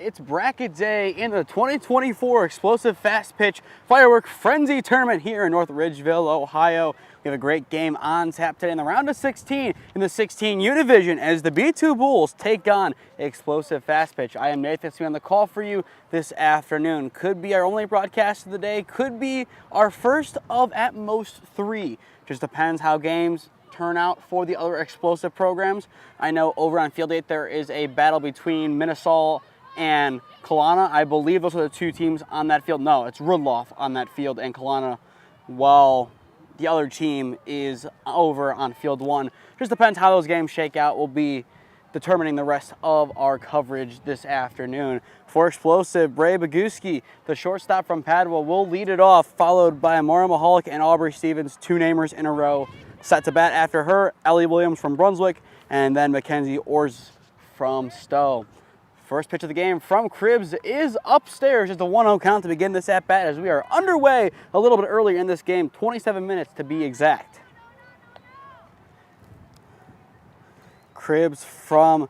It's bracket day in the 2024 Explosive Fast Pitch Firework Frenzy Tournament here in North Ridgeville, Ohio. We have a great game on tap today in the round of 16 in the 16U division as the B2 Bulls take on Explosive Fast Pitch. I am Nathan Smee on the call for you this afternoon. Could be our only broadcast of the day, could be our first of at most 3. Just depends how games turn out for the other explosive programs. I know over on Field 8 there is a battle between Minnesota and Kalana. I believe those are the 2 teams on that field. No, it's Rudloff on that field and Kalana, while the other team is over on Field 1. Just depends how those games shake out. We'll be determining the rest of our coverage this afternoon. For Explosive, Bray Boguski, the shortstop from Padua, will lead it off, followed by Amara Mahalik and Aubrey Stevens, 2 namers in a row. Set to bat after her, Ellie Williams from Brunswick, and then Mackenzie Orz from Stowe. First pitch of the game from Cribbs is upstairs. Just a 1-0 count to begin this at-bat as we are underway a little bit earlier in this game, 27 minutes to be exact. Cribbs from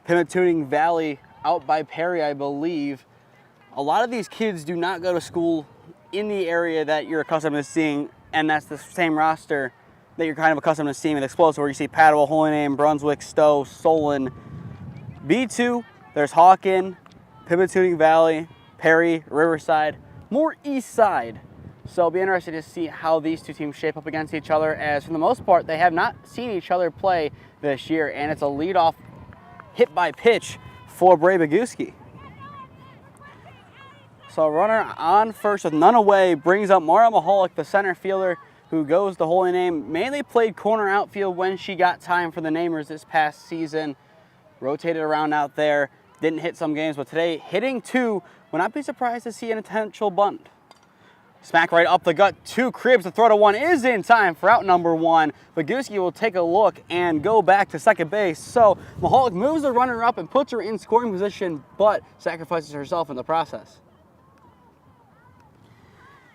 Pymatuning Valley, out by Perry, I believe. A lot of these kids do not go to school in the area that you're accustomed to seeing, and that's the same roster that you're kind of accustomed to seeing with Explosive, where you see Padua, Holy Name, Brunswick, Stowe, Solon. B2, there's Hawken, Pymatuning Valley, Perry, Riverside, more east side. So it'll be interesting to see how these 2 teams shape up against each other, as for the most part, they have not seen each other play this year, and it's a leadoff hit by pitch for Bray Boguski. So runner on first with none away brings up Mara Mahalik, the center fielder, who goes to Holy Name. Mainly played corner outfield when she got time for the Namers this past season. Rotated around out there, didn't hit some games, but today hitting 2. Would not be surprised to see an intentional bunt. Smack right up the gut to Cribbs. The throw to 1 is in time for out number 1. Boguski will take a look and go back to second base. So Mahalik moves the runner up and puts her in scoring position, but sacrifices herself in the process.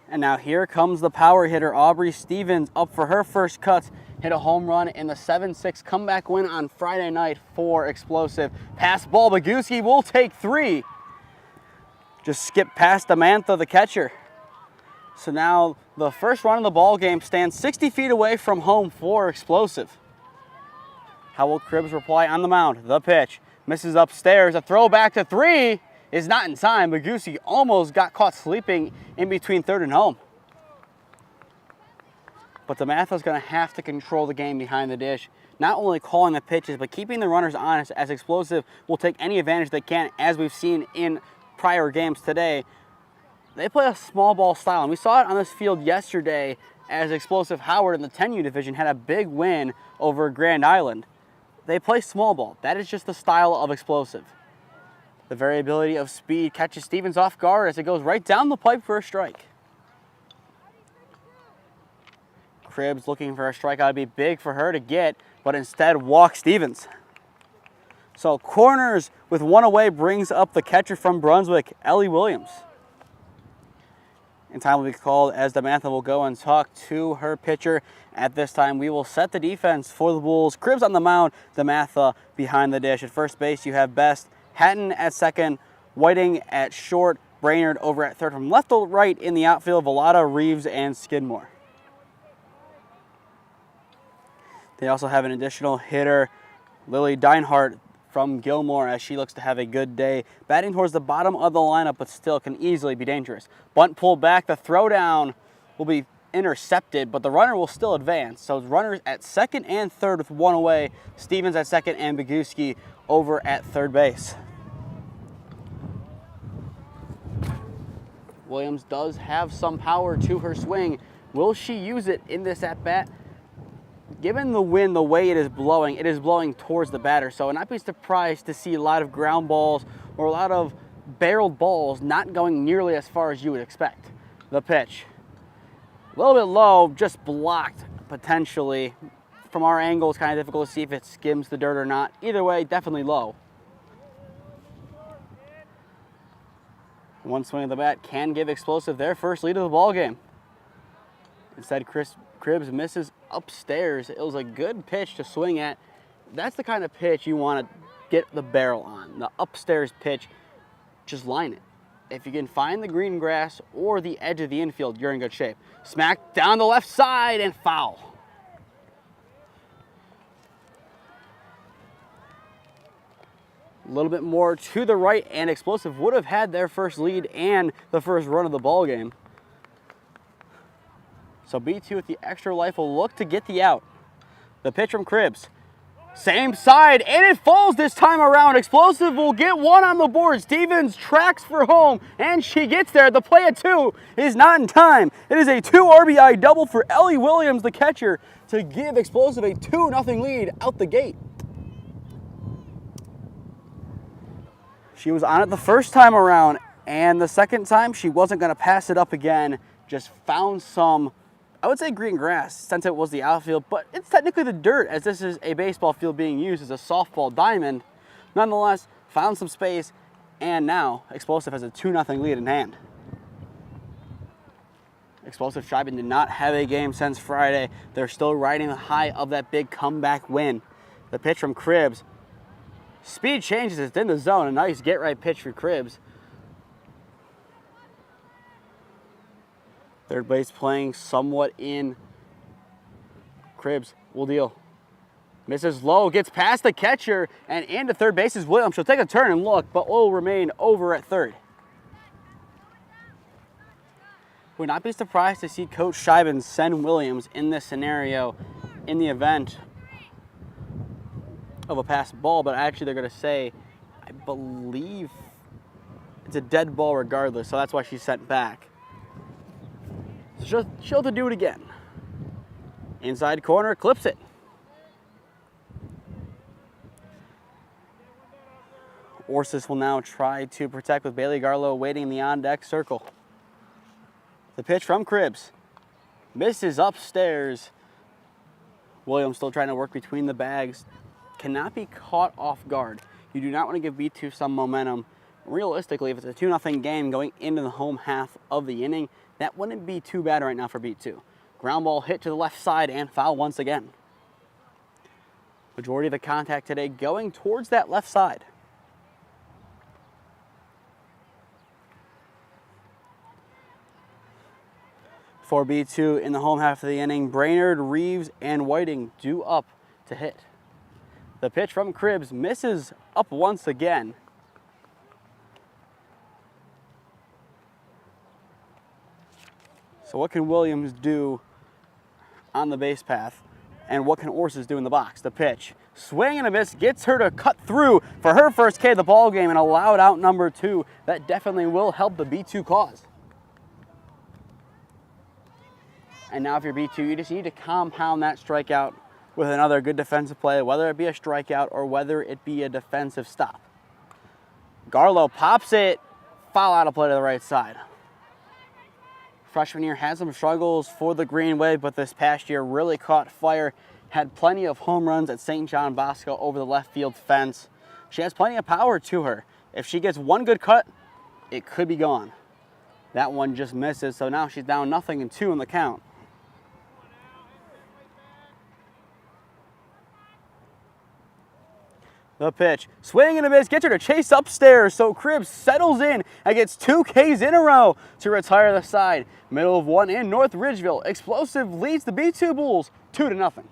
And now here comes the power hitter, Aubrey Stevens, up for her first cut. Hit a home run in the 7-6 comeback win on Friday night for Explosive. Pass ball, Boguski will take 3. Just skip past Amantha, the catcher. So now the first run of the ball game stands 60 feet away from home for Explosive. How will Cribbs reply on the mound? The pitch misses upstairs. A throw back to 3 is not in time. Boguski almost got caught sleeping in between third and home. But DeMatha's going to have to control the game behind the dish, not only calling the pitches, but keeping the runners honest, as Explosive will take any advantage they can, as we've seen in prior games today. They play a small ball style, and we saw it on this field yesterday as Explosive Howard in the 10U division had a big win over Grand Island. They play small ball. That is just the style of Explosive. The variability of speed catches Stevens off guard as it goes right down the pipe for a strike. Cribbs looking for a strikeout to be big for her to get, but instead walks Stevens. So corners with 1 away brings up the catcher from Brunswick, Ellie Williams. And time will be called as DeMatha will go and talk to her pitcher. At this time, we will set the defense for the Bulls. Cribbs on the mound, DeMatha behind the dish. At first base, you have Best, Hatton at second, Whiting at short, Brainerd over at third. From left to right in the outfield, Vallada, Reeves, and Skidmore. They also have an additional hitter, Lily Deinhardt from Gilmore, as she looks to have a good day. Batting towards the bottom of the lineup, but still can easily be dangerous. Bunt pulled back, the throw down will be intercepted, but the runner will still advance. So runners at second and third with 1 away. Stevens at second and Boguski over at third base. Williams does have some power to her swing. Will she use it in this at-bat? Given the wind, the way it is blowing towards the batter. So I'd not be surprised to see a lot of ground balls or a lot of barreled balls not going nearly as far as you would expect. The pitch. A little bit low, just blocked potentially. From our angle, it's kind of difficult to see if it skims the dirt or not. Either way, definitely low. One swing of the bat can give Explosive their first lead of the ball game. Instead, Cribbs misses upstairs. It was a good pitch to swing at. That's the kind of pitch you want to get the barrel on. The upstairs pitch just line it. If you can find the green grass or the edge of the infield, you're in good shape. Smack down the left side and foul. A little bit more to the right, and Explosive would have had their first lead and the first run of the ball game. So B2 with the extra life will look to get the out. The pitch from Cribbs. Same side, and it falls this time around. Explosive will get one on the board. Stevens tracks for home, and she gets there. The play at 2 is not in time. It is a 2 RBI double for Ellie Williams, the catcher, to give Explosive a 2-0 lead out the gate. She was on it the first time around, and the second time she wasn't going to pass it up again. Just found some, I would say, green grass since it was the outfield, but it's technically the dirt as this is a baseball field being used as a softball diamond. Nonetheless, found some space, and now Explosive has a 2-0 lead in hand. Explosive Shiban did not have a game since Friday. They're still riding the high of that big comeback win. The pitch from Cribbs. Speed changes, it's in the zone. A nice get-right pitch for Cribbs. Third base playing somewhat in. Cribbs will deal. Misses low, gets past the catcher, and into third base is Williams. She'll take a turn and look, but will remain over at third. Would not be surprised to see Coach Shiban send Williams in this scenario in the event of a passed ball, but actually they're going to say, I believe it's a dead ball regardless, so that's why she's sent back. So she'll have to do it again. Inside corner, clips it. Orsis will now try to protect with Bailey Garlow waiting in the on-deck circle. The pitch from Cribbs. Misses upstairs. Williams still trying to work between the bags. Cannot be caught off guard. You do not want to give B2 some momentum. Realistically, if it's a 2-0 game going into the home half of the inning, that wouldn't be too bad right now for B2. Ground ball hit to the left side and foul once again. Majority of the contact today going towards that left side. For B2 in the home half of the inning, Brainerd, Reeves, and Whiting due up to hit. The pitch from Cribbs misses up once again. So what can Williams do on the base path? And what can Orsis do in the box? The pitch. Swing and a miss gets her to cut through for her first K of the ball game and allowed out number 2. That definitely will help the B2 cause. And now if you're B2, you just need to compound that strikeout with another good defensive play, whether it be a strikeout or whether it be a defensive stop. Garlow pops it, foul out of play to the right side. Freshman year had some struggles for the Greenway, but this past year really caught fire. Had plenty of home runs at St. John Bosco over the left field fence. She has plenty of power to her. If she gets one good cut, it could be gone. That one just misses, so now she's down 0-2 in the count. The pitch, swing and a miss, gets her to chase upstairs, so Cribbs settles in and gets 2 Ks in a row to retire the side. Middle of 1 in North Ridgeville. Explosive leads the B2 Bulls 2-0.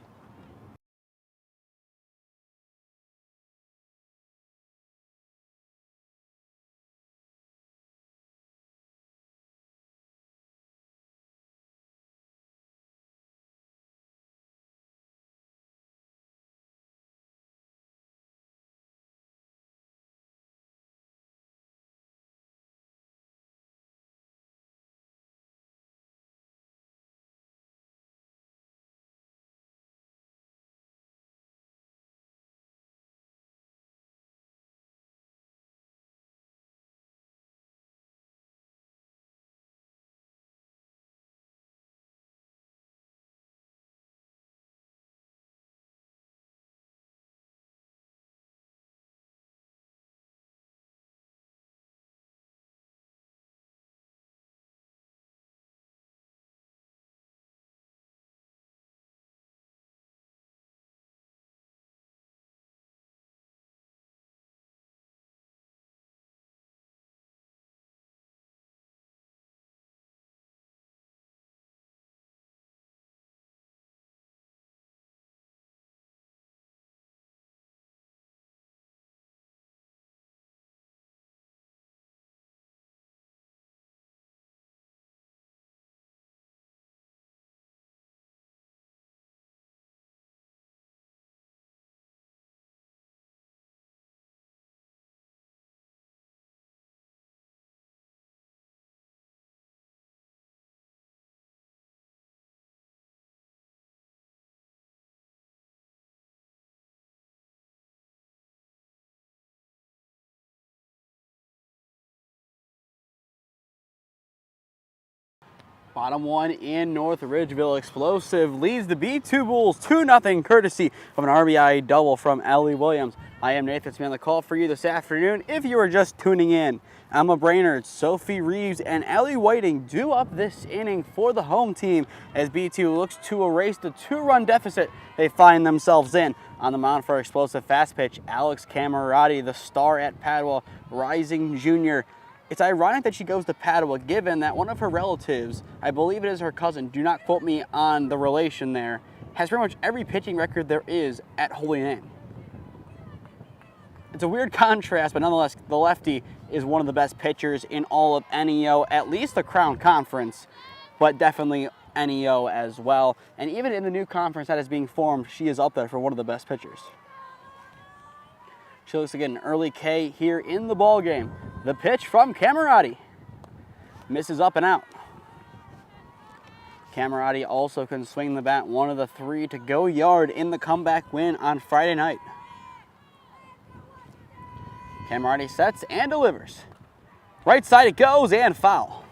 Bottom one in North Ridgeville. Explosive leads the B2 Bulls 2-0 courtesy of an RBI double from Ellie Williams. I am Nathan Smee on the call for you this afternoon. If you are just tuning in, Emma Brainerd, Sophie Reeves, and Ellie Whiting do up this inning for the home team as B2 looks to erase the 2-run deficit they find themselves in. On the mound for explosive fast pitch, Alex Camerati, the star at Padua, rising junior. It's ironic that she goes to Padua given that one of her relatives, I believe it is her cousin, do not quote me on the relation there, has pretty much every pitching record there is at Holy Name. It's a weird contrast, but nonetheless, the lefty is one of the best pitchers in all of NEO, at least the Crown Conference, but definitely NEO as well. And even in the new conference that is being formed, she is up there for one of the best pitchers. She looks to get an early K here in the ball game. The pitch from Camerati misses up and out. Camerati also can swing the bat, one of the 3 to go yard in the comeback win on Friday night. Camerati sets and delivers. Right side it goes and foul.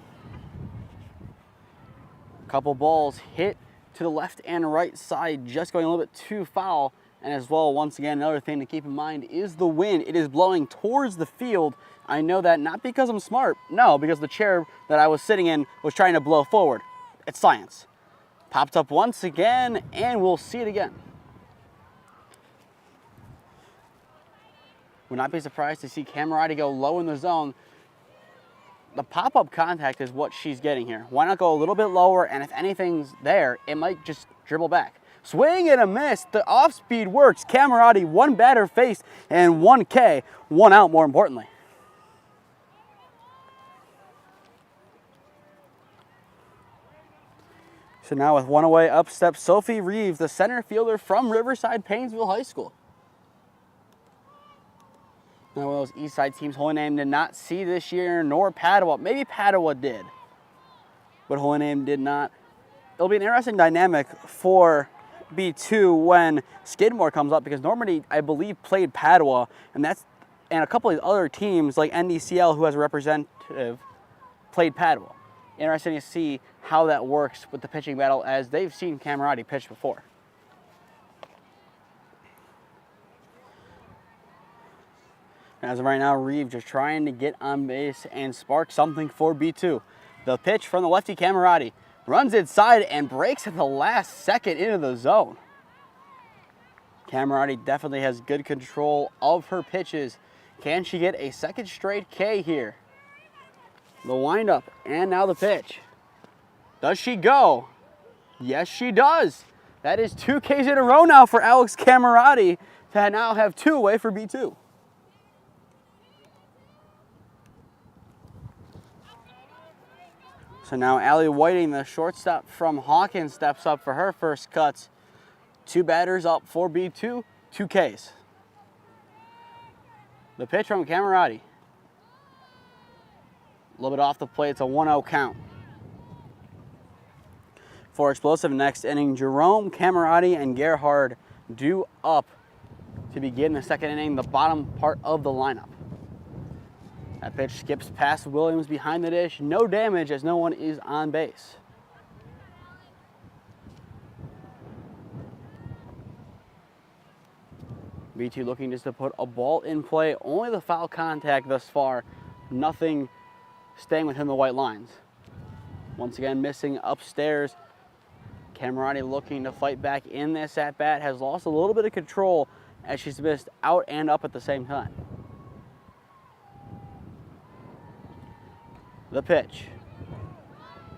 Couple balls hit to the left and right side, just going a little bit too foul. And as well, once again, another thing to keep in mind is the wind. It is blowing towards the field. I know that not because I'm smart, no, because the chair that I was sitting in was trying to blow forward. It's science. Popped up once again, and we'll see it again. Would not be surprised to see Camerati go low in the zone. The pop-up contact is what she's getting here. Why not go a little bit lower, and if anything's there, it might just dribble back. Swing and a miss. The off-speed works. Camerati, 1 batter faced and 1 K, 1 out more importantly. So now with 1 away, up steps Sophie Reeves, the center fielder from Riverside Painesville High School. Now one of those East Side teams Holy Name did not see this year, nor Padua. Maybe Padua did, but Holy Name did not. It'll be an interesting dynamic for B2 when Skidmore comes up, because Normandy, I believe, played Padua, and a couple of other teams like NDCL, who has a representative, played Padua. Interesting to see how that works with the pitching battle, as they've seen Camerati pitch before. As of right now, Reeves just trying to get on base and spark something for B2. The pitch from the lefty Camerati runs inside and breaks at the last second into the zone. Camerati definitely has good control of her pitches. Can she get a second straight K here? The windup and now the pitch. Does she go? Yes, she does. That is 2 Ks in a row now for Alex Camerati to now have 2 away for B2. So now Ellie Whiting, the shortstop from Hawkins, steps up for her first cuts. 2 batters up for B2, 2 Ks. The pitch from Camerati. A little bit off the plate, it's a 1-0 count. For explosive next inning, Jerome, Camerati, and Gerhard due up to begin the second inning, the bottom part of the lineup. That pitch skips past Williams behind the dish. No damage as no one is on base. B2 looking just to put a ball in play. Only the foul contact thus far. Nothing staying within the white lines. Once again, missing upstairs. Camerati looking to fight back in this at-bat. Has lost a little bit of control as she's missed out and up at the same time. The pitch.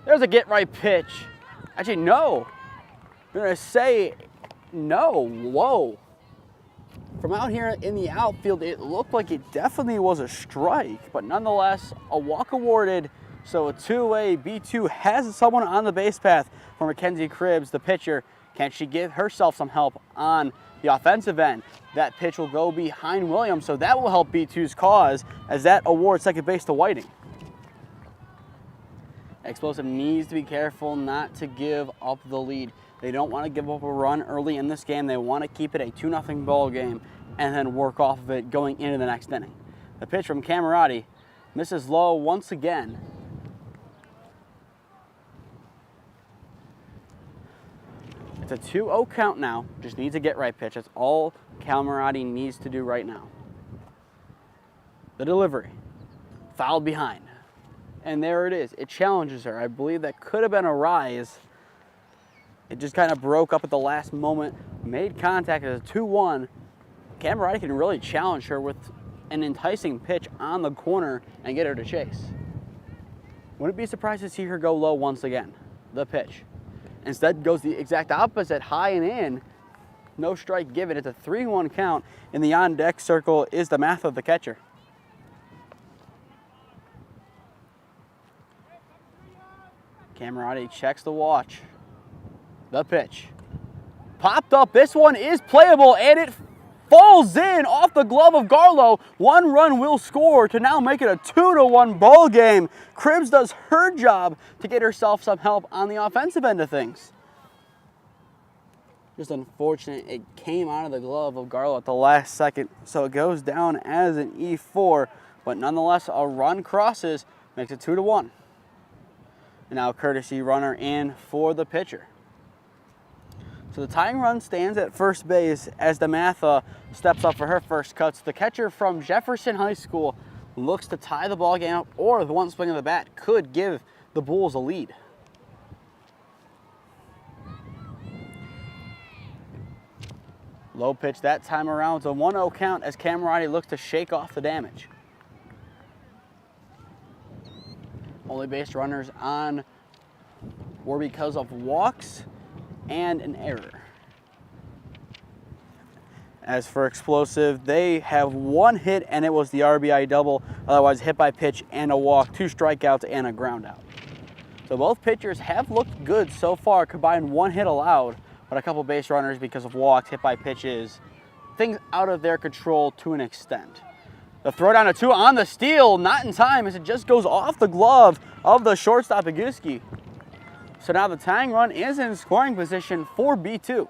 There's a get-right pitch. Actually, no. I'm going to say no. Whoa. From out here in the outfield, it looked like it definitely was a strike, but nonetheless, a walk awarded. So a 2-away. B2 has someone on the base path for Mackenzie Cribbs, the pitcher. Can she give herself some help on the offensive end? That pitch will go behind Williams, so that will help B2's cause as that awards second base to Whiting. Explosive needs to be careful not to give up the lead. They don't want to give up a run early in this game. They want to keep it a 2-0 ball game and then work off of it going into the next inning. The pitch from Camerati misses low once again. It's a 2-0 count now. Just needs a get right pitch. That's all Camerati needs to do right now. The delivery. Fouled behind. And there it is. It challenges her. I believe that could have been a rise. It just kind of broke up at the last moment. Made contact as a 2-1. Camerati can really challenge her with an enticing pitch on the corner and get her to chase. Wouldn't be surprised to see her go low once again. The pitch. Instead goes the exact opposite, high and in. No strike given. It's a 3-1 count. In the on-deck circle is the math of the catcher. Camerati checks the watch. The pitch. Popped up. This one is playable, and it falls in off the glove of Garlow. 1 run will score to now make it a 2-1 ball game. Cribbs does her job to get herself some help on the offensive end of things. Just unfortunate it came out of the glove of Garlow at the last second, so it goes down as an E4, but nonetheless a run crosses, makes it 2-1. And now courtesy runner in for the pitcher. So the tying run stands at first base as DeMatha steps up for her first cuts. The catcher from Jefferson High School looks to tie the ball game up, or the one swing of the bat could give the Bulls a lead. Low pitch that time around. It's a 1-0 count as Camerati looks to shake off the damage. Only base runners on were because of walks and an error. As for explosive, they have 1 hit, and it was the RBI double, otherwise hit by pitch and a walk, 2 strikeouts and a ground out. So both pitchers have looked good so far, combined 1 hit allowed, but a couple base runners because of walks, hit by pitches, things out of their control to an extent. The throw down to 2 on the steal, not in time as it just goes off the glove of the shortstop Aguski. So now the tying run is in scoring position for B2.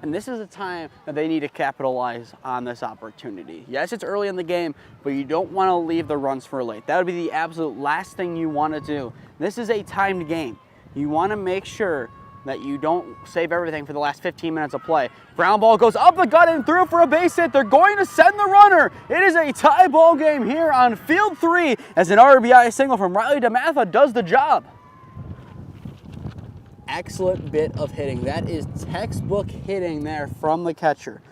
And this is a time that they need to capitalize on this opportunity. Yes, it's early in the game, but you don't want to leave the runs for late. That would be the absolute last thing you want to do. This is a timed game. You want to make sure that you don't save everything for the last 15 minutes of play. Ground ball goes up the gut and through for a base hit. They're going to send the runner. It is a tie ball game here on field 3 as an RBI single from Riley DeMatha does the job. Excellent bit of hitting. That is textbook hitting there from the catcher.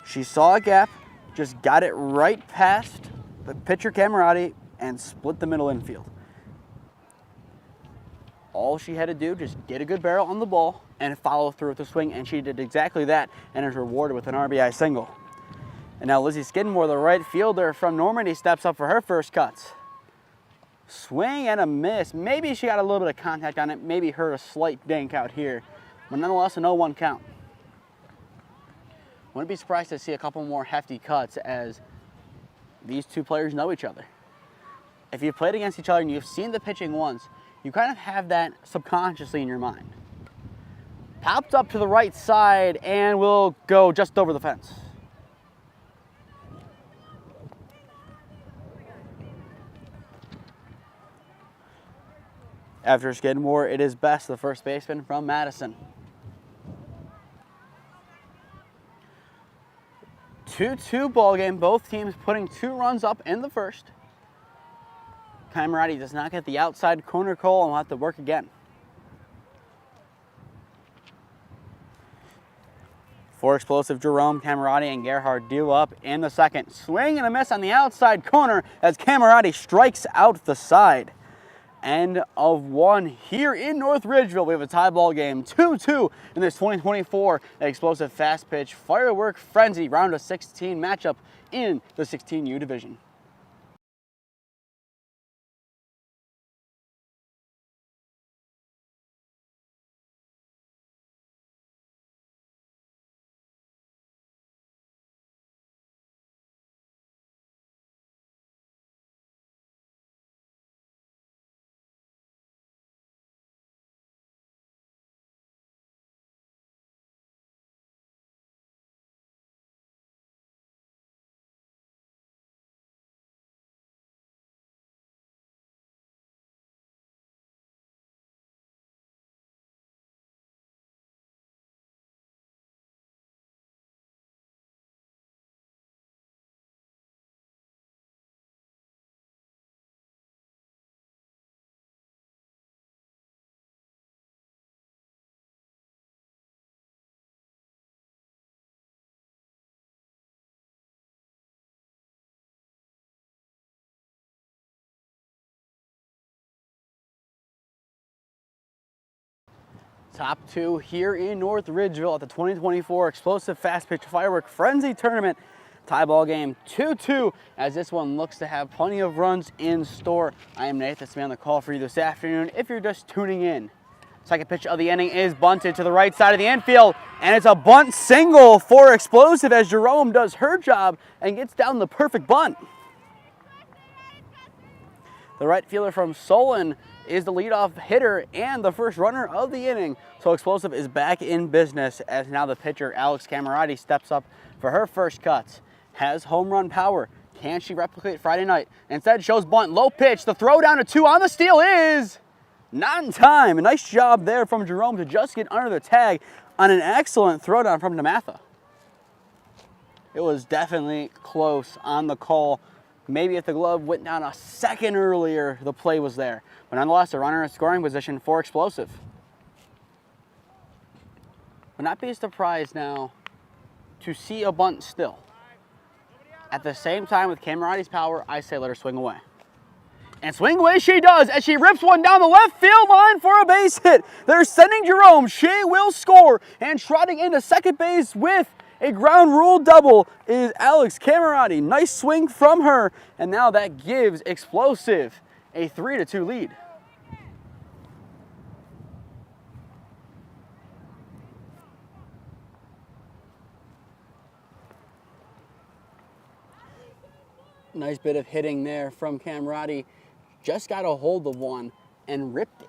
She saw a gap, just got it right past the pitcher Camerati and split the middle infield. All she had to do, just get a good barrel on the ball and follow through with the swing, and she did exactly that and is rewarded with an RBI single. And now Lizzie Skidmore, the right fielder from Normandy, steps up for her first cuts. Swing and a miss. Maybe she got a little bit of contact on it, maybe heard a slight dink out here, but nonetheless an 0-1 count. Wouldn't be surprised to see a couple more hefty cuts as these two players know each other. If you've played against each other and you've seen the pitching once, you kind of have that subconsciously in your mind. Popped up to the right side and will go just over the fence. After Skidmore, it is Best, the first baseman from Madison. 2-2 ball game, both teams putting 2 runs up in the first. Camerati does not get the outside corner call and will have to work again. For explosive Jerome, Camerati and Gerhard due up in the second. Swing and a miss on the outside corner as Camerati strikes out the side. End of 1 here in North Ridgeville. We have a tie ball game, 2-2 in this 2024 explosive fast pitch Firework Frenzy round of 16 matchup in the 16U division. Top two here in North Ridgeville at the 2024 Explosive Fast Pitch Firework Frenzy Tournament. Tie ball game 2-2 as this one looks to have plenty of runs in store. I am Nathan Smee on the call for you this afternoon if you're just tuning in. Second pitch of the inning is bunted to the right side of the infield, and it's a bunt single for Explosive as Jerome does her job and gets down the perfect bunt. The right fielder from Solon is the leadoff hitter and the first runner of the inning. So Explosive is back in business as now the pitcher, Alex Camerati, steps up for her first cuts. Has home run power. Can she replicate Friday night? Instead shows bunt, low pitch. The throw down to 2 on the steal is not in time. A nice job there from Jerome to just get under the tag on an excellent throwdown from Namatha. It was definitely close on the call. Maybe if the glove went down a second earlier, the play was there. But nonetheless, a runner in scoring position for Explosive. Would not be surprised now to see a bunt still. At the same time, with Camerati's power, I say let her swing away. And swing away she does as she rips one down the left field line for a base hit. They're sending Jerome. She will score. And trotting into second base with a ground rule double is Alex Camerati. Nice swing from her. And now that gives Explosive a 3-2 lead. Nice bit of hitting there from Camerati. Just got a hold of one and ripped it.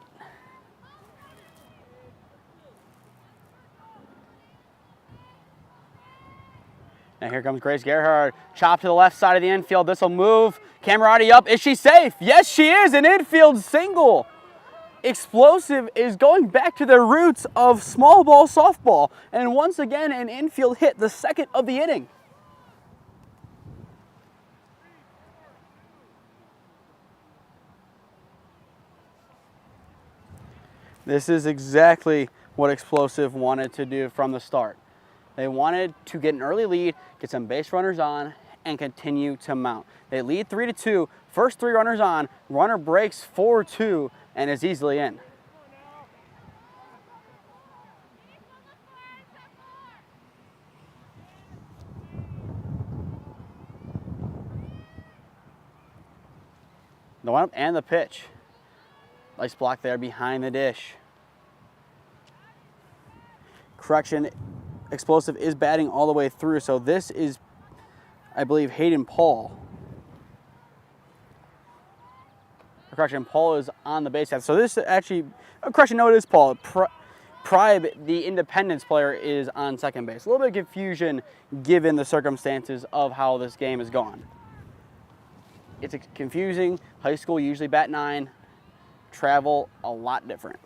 Now here comes Grace Gerhard. Chop to the left side of the infield. This will move. Camerati up. Is she safe? Yes, she is. An infield single. Explosive is going back to their roots of small ball softball. And once again, an infield hit, the second of the inning. This is exactly what Explosive wanted to do from the start. They wanted to get an early lead, get some base runners on, and continue to mount. They lead 3-2, first 3 runners on, runner breaks 4-2, and is easily in. The one-up and the pitch. Nice block there behind the dish. Correction, Explosive is batting all the way through, so this is, I believe, Hayden Paul. Correction, Paul is on the base path. So this actually, correction, no, it is Paul. Pribe, the Independence player, is on second base. A little bit of confusion given the circumstances of how this game has gone. It's confusing. High school usually bat 9. Travel a lot different.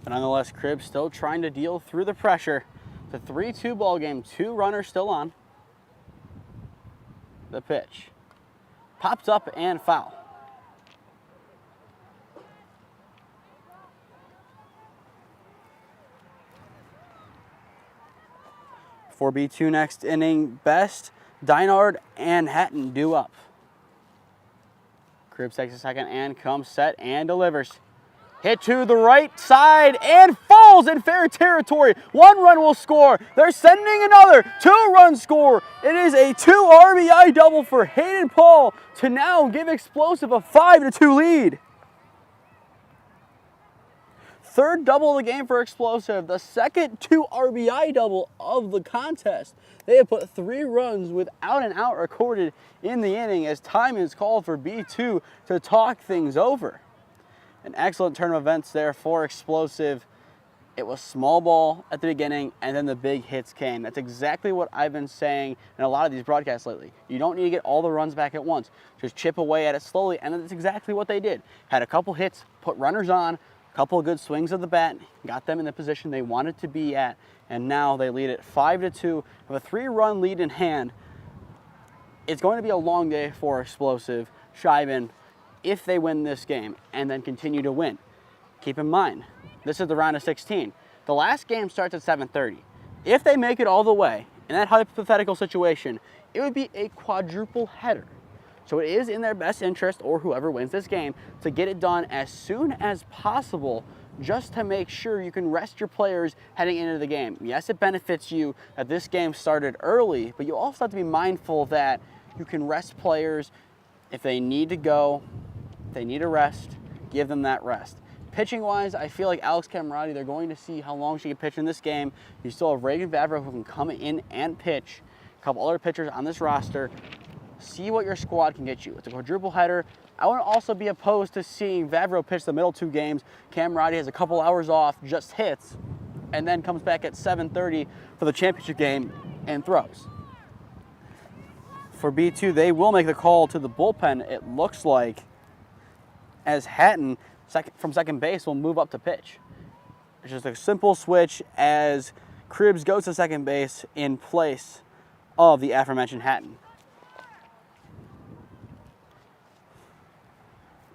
But nonetheless, Cribbs still trying to deal through the pressure. It's a 3-2 ball game, 2 runners still on. The pitch. Pops up and foul. For B2 next inning, Best, Dinard, and Hatton due up. Cribbs takes a second and comes set and delivers. Hit to the right side and falls in fair territory. 1 run will score. They're sending another 2-run score. It is a 2 RBI double for Hayden Paul to now give Explosive a 5-2 lead. Third double of the game for Explosive, the second 2 RBI double of the contest. They have put 3 runs without an out recorded in the inning as time is called for B2 to talk things over. An excellent turn of events there for Explosive. It was small ball at the beginning and then the big hits came. That's exactly what I've been saying in a lot of these broadcasts lately. You don't need to get all the runs back at once. Just chip away at it slowly, and that's exactly what they did. Had a couple hits, put runners on, couple of good swings of the bat, got them in the position they wanted to be at, and now they lead it 5-2 with a 3-run lead in hand. It's going to be a long day for Explosive. Shiban, if they win this game and then continue to win. Keep in mind, this is the round of 16. The last game starts at 7:30. If they make it all the way, in that hypothetical situation, it would be a quadruple header. So it is in their best interest, or whoever wins this game, to get it done as soon as possible, just to make sure you can rest your players heading into the game. Yes, it benefits you that this game started early, but you also have to be mindful that you can rest players if they need to go, if they need a rest, give them that rest. Pitching-wise, I feel like Alex Camerati, they're going to see how long she can pitch in this game. You still have Reagan Vavro who can come in and pitch. A couple other pitchers on this roster. See what your squad can get you. It's a quadruple header. I wouldn't also be opposed to seeing Vavro pitch the middle 2 games. Camerati has a couple hours off, just hits, and then comes back at 7:30 for the championship game and throws. For B2, they will make the call to the bullpen, it looks like, as Hatton from second base will move up to pitch. It's just a simple switch as Cribbs goes to second base in place of the aforementioned Hatton.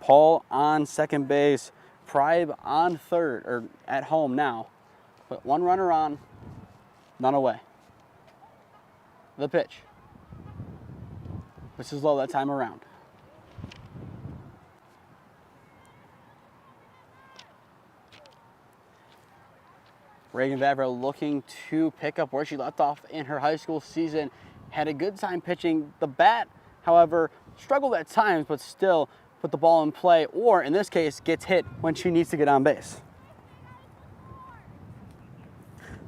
Paul on second base, Pribe on third, or at home now. But 1 runner on, none away. The pitch. This is low that time around. Reagan Vavro looking to pick up where she left off in her high school season. Had a good time pitching. The bat, however, struggled at times, but still put the ball in play, or in this case, gets hit when she needs to get on base.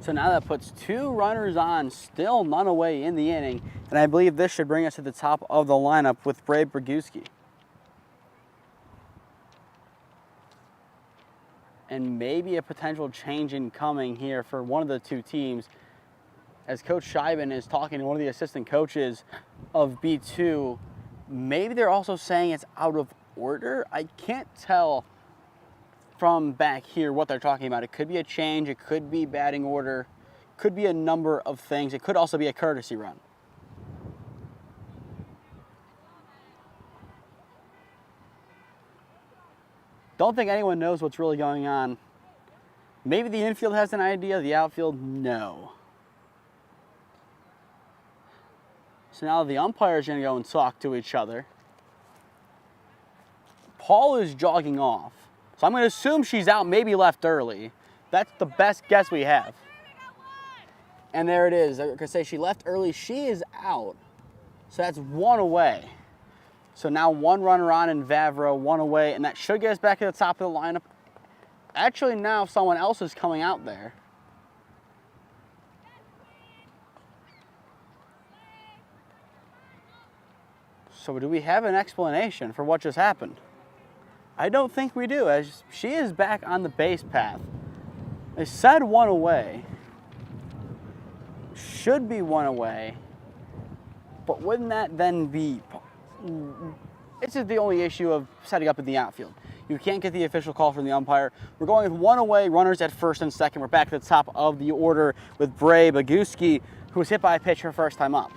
So now that puts 2 runners on, still none away in the inning, and I believe this should bring us to the top of the lineup with Brae Briguski. And maybe a potential change incoming here for one of the 2 teams, as Coach Shiban is talking to one of the assistant coaches of B2. Maybe they're also saying it's out of order. I can't tell from back here what they're talking about. It could be a change, it could be batting order, could be a number of things. It could also be a courtesy run. Don't think anyone knows what's really going on. Maybe the infield has an idea, the outfield, no. So now the umpires are going to go and talk to each other. Paul is jogging off. So I'm going to assume she's out, maybe left early. That's the best guess we have. And there it is. I could say she left early. She is out. So that's 1 away. So now 1 runner on in Vavro, 1 away, and that should get us back to the top of the lineup. Actually, now someone else is coming out there. So do we have an explanation for what just happened? I don't think we do, as she is back on the base path. They said 1 away. Should be 1 away. But wouldn't that then be... This is the only issue of setting up in the outfield. You can't get the official call from the umpire. We're going with 1 away, runners at first and second. We're back to the top of the order with Brae Briguski, who was hit by a pitch her first time up.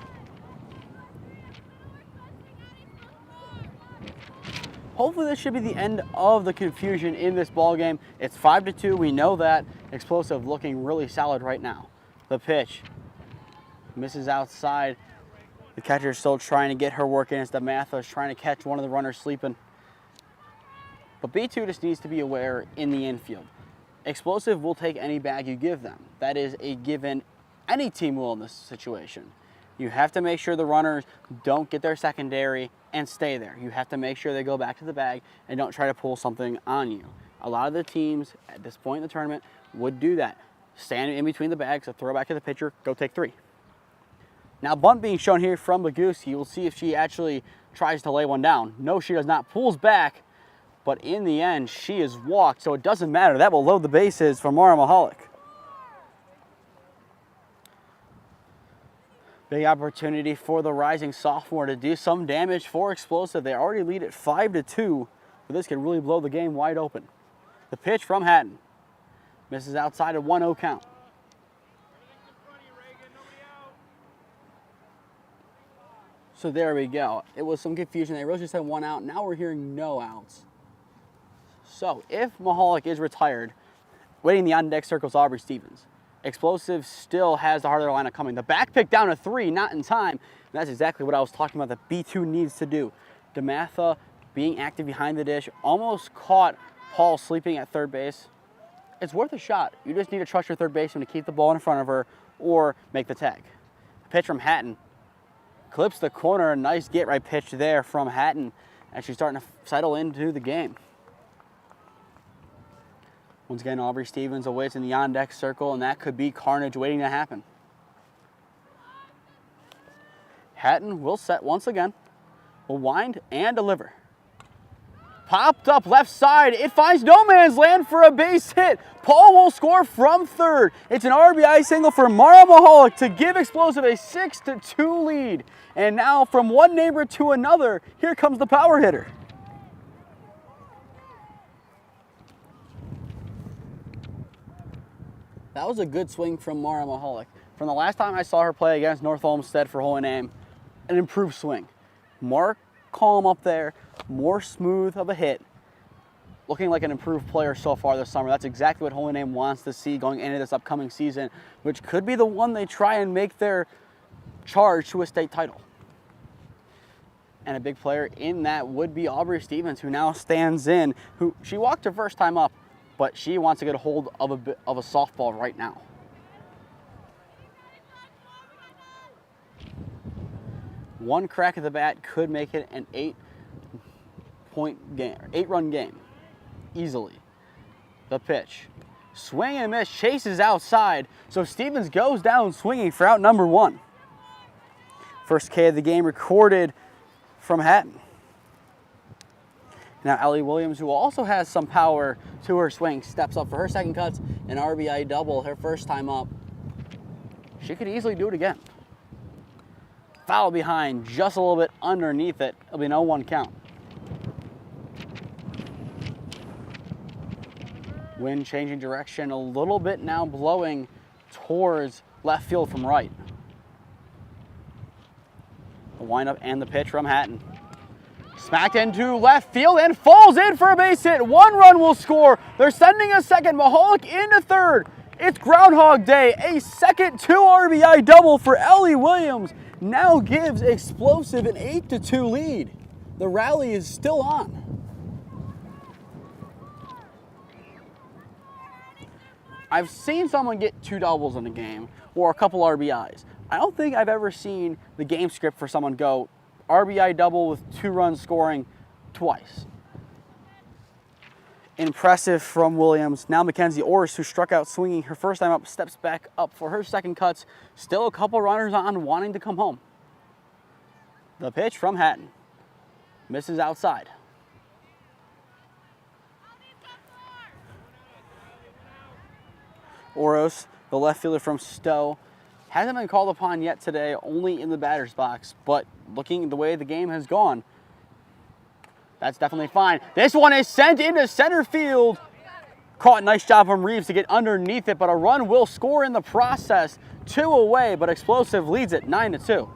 Hopefully this should be the end of the confusion in this ball game. It's 5-2, we know that. Explosive looking really solid right now. The pitch misses outside. The catcher is still trying to get her work in as DeMatha is trying to catch one of the runners sleeping. But B2 just needs to be aware in the infield. Explosive will take any bag you give them. That is a given. Any team will in this situation. You have to make sure the runners don't get their secondary and stay there. You have to make sure they go back to the bag and don't try to pull something on you. A lot of the teams at this point in the tournament would do that. Stand in between the bags, so throw back to the pitcher, go take 3. Now, bunt being shown here from Briguski. We'll see if she actually tries to lay one down. No, she does not. Pulls back, but in the end, she is walked, so it doesn't matter. That will load the bases for Mara Mahalik. Big opportunity for the rising sophomore to do some damage for Explosive. They already lead at 5-2, but this could really blow the game wide open. The pitch from Hatton. Misses outside a 1-0 count. So there we go. It was some confusion. They originally said 1 out. Now we're hearing no outs. So if Mahalik is retired, waiting in the on-deck circle is Aubrey Stevens. Explosive still has the heart of their lineup coming. The back pick down to 3, not in time. And that's exactly what I was talking about that B2 needs to do. DeMatha being active behind the dish, almost caught Paul sleeping at third base. It's worth a shot. You just need to trust your third baseman to keep the ball in front of her or make the tag. Pitch from Hatton. Clips the corner, a nice get-right pitch there from Hatton as she's starting to settle into the game. Once again, Aubrey Stevens awaits in the on-deck circle, and that could be carnage waiting to happen. Hatton will set once again, will wind and deliver. Popped up left side, it finds no man's land for a base hit. Paul will score from third. It's an RBI single for Mara Mahalik to give Explosive a 6-2 lead. And now from one neighbor to another, here comes the power hitter. That was a good swing from Mara Mahalik. From the last time I saw her play against North Olmsted for Holy Name, an improved swing. More calm up there, more smooth of a hit. Looking like an improved player so far this summer. That's exactly what Holy Name wants to see going into this upcoming season, which could be the one they try and make their charge to a state title. And a big player in that would be Aubrey Stevens, who now stands in. She walked her first time up, but she wants to get a hold of a softball right now. One crack at the bat could make it an 8-run game, easily. The pitch, swing and miss, chases outside, so Stevens goes down swinging for out number 1. First K of the game recorded from Hatton. Now Ellie Williams, who also has some power to her swing, steps up for her second cuts, an RBI double her first time up. She could easily do it again. Foul behind, just a little bit underneath it. It'll be an 0-1 count. Wind changing direction a little bit now, blowing towards left field from right. The windup and the pitch from Hatton. Smacked into left field and falls in for a base hit. 1 run will score. They're sending a second. Mahalik into third. It's Groundhog Day. A second 2 RBI double for Ellie Williams now gives Explosive an 8-2 lead. The rally is still on. I've seen someone get 2 doubles in a game or a couple RBIs. I don't think I've ever seen the game script for someone go RBI double with 2 runs scoring twice. Impressive from Williams. Now Mackenzie Orris, who struck out swinging her first time up, steps back up for her second cuts. Still a couple runners on wanting to come home. The pitch from Hatton. Misses outside. Oros, the left fielder from Stowe, hasn't been called upon yet today, only in the batter's box, but looking the way the game has gone, that's definitely fine. This one is sent into center field. Caught, nice job from Reeves to get underneath it, but a run will score in the process. 2 away, but Explosive leads it 9-2.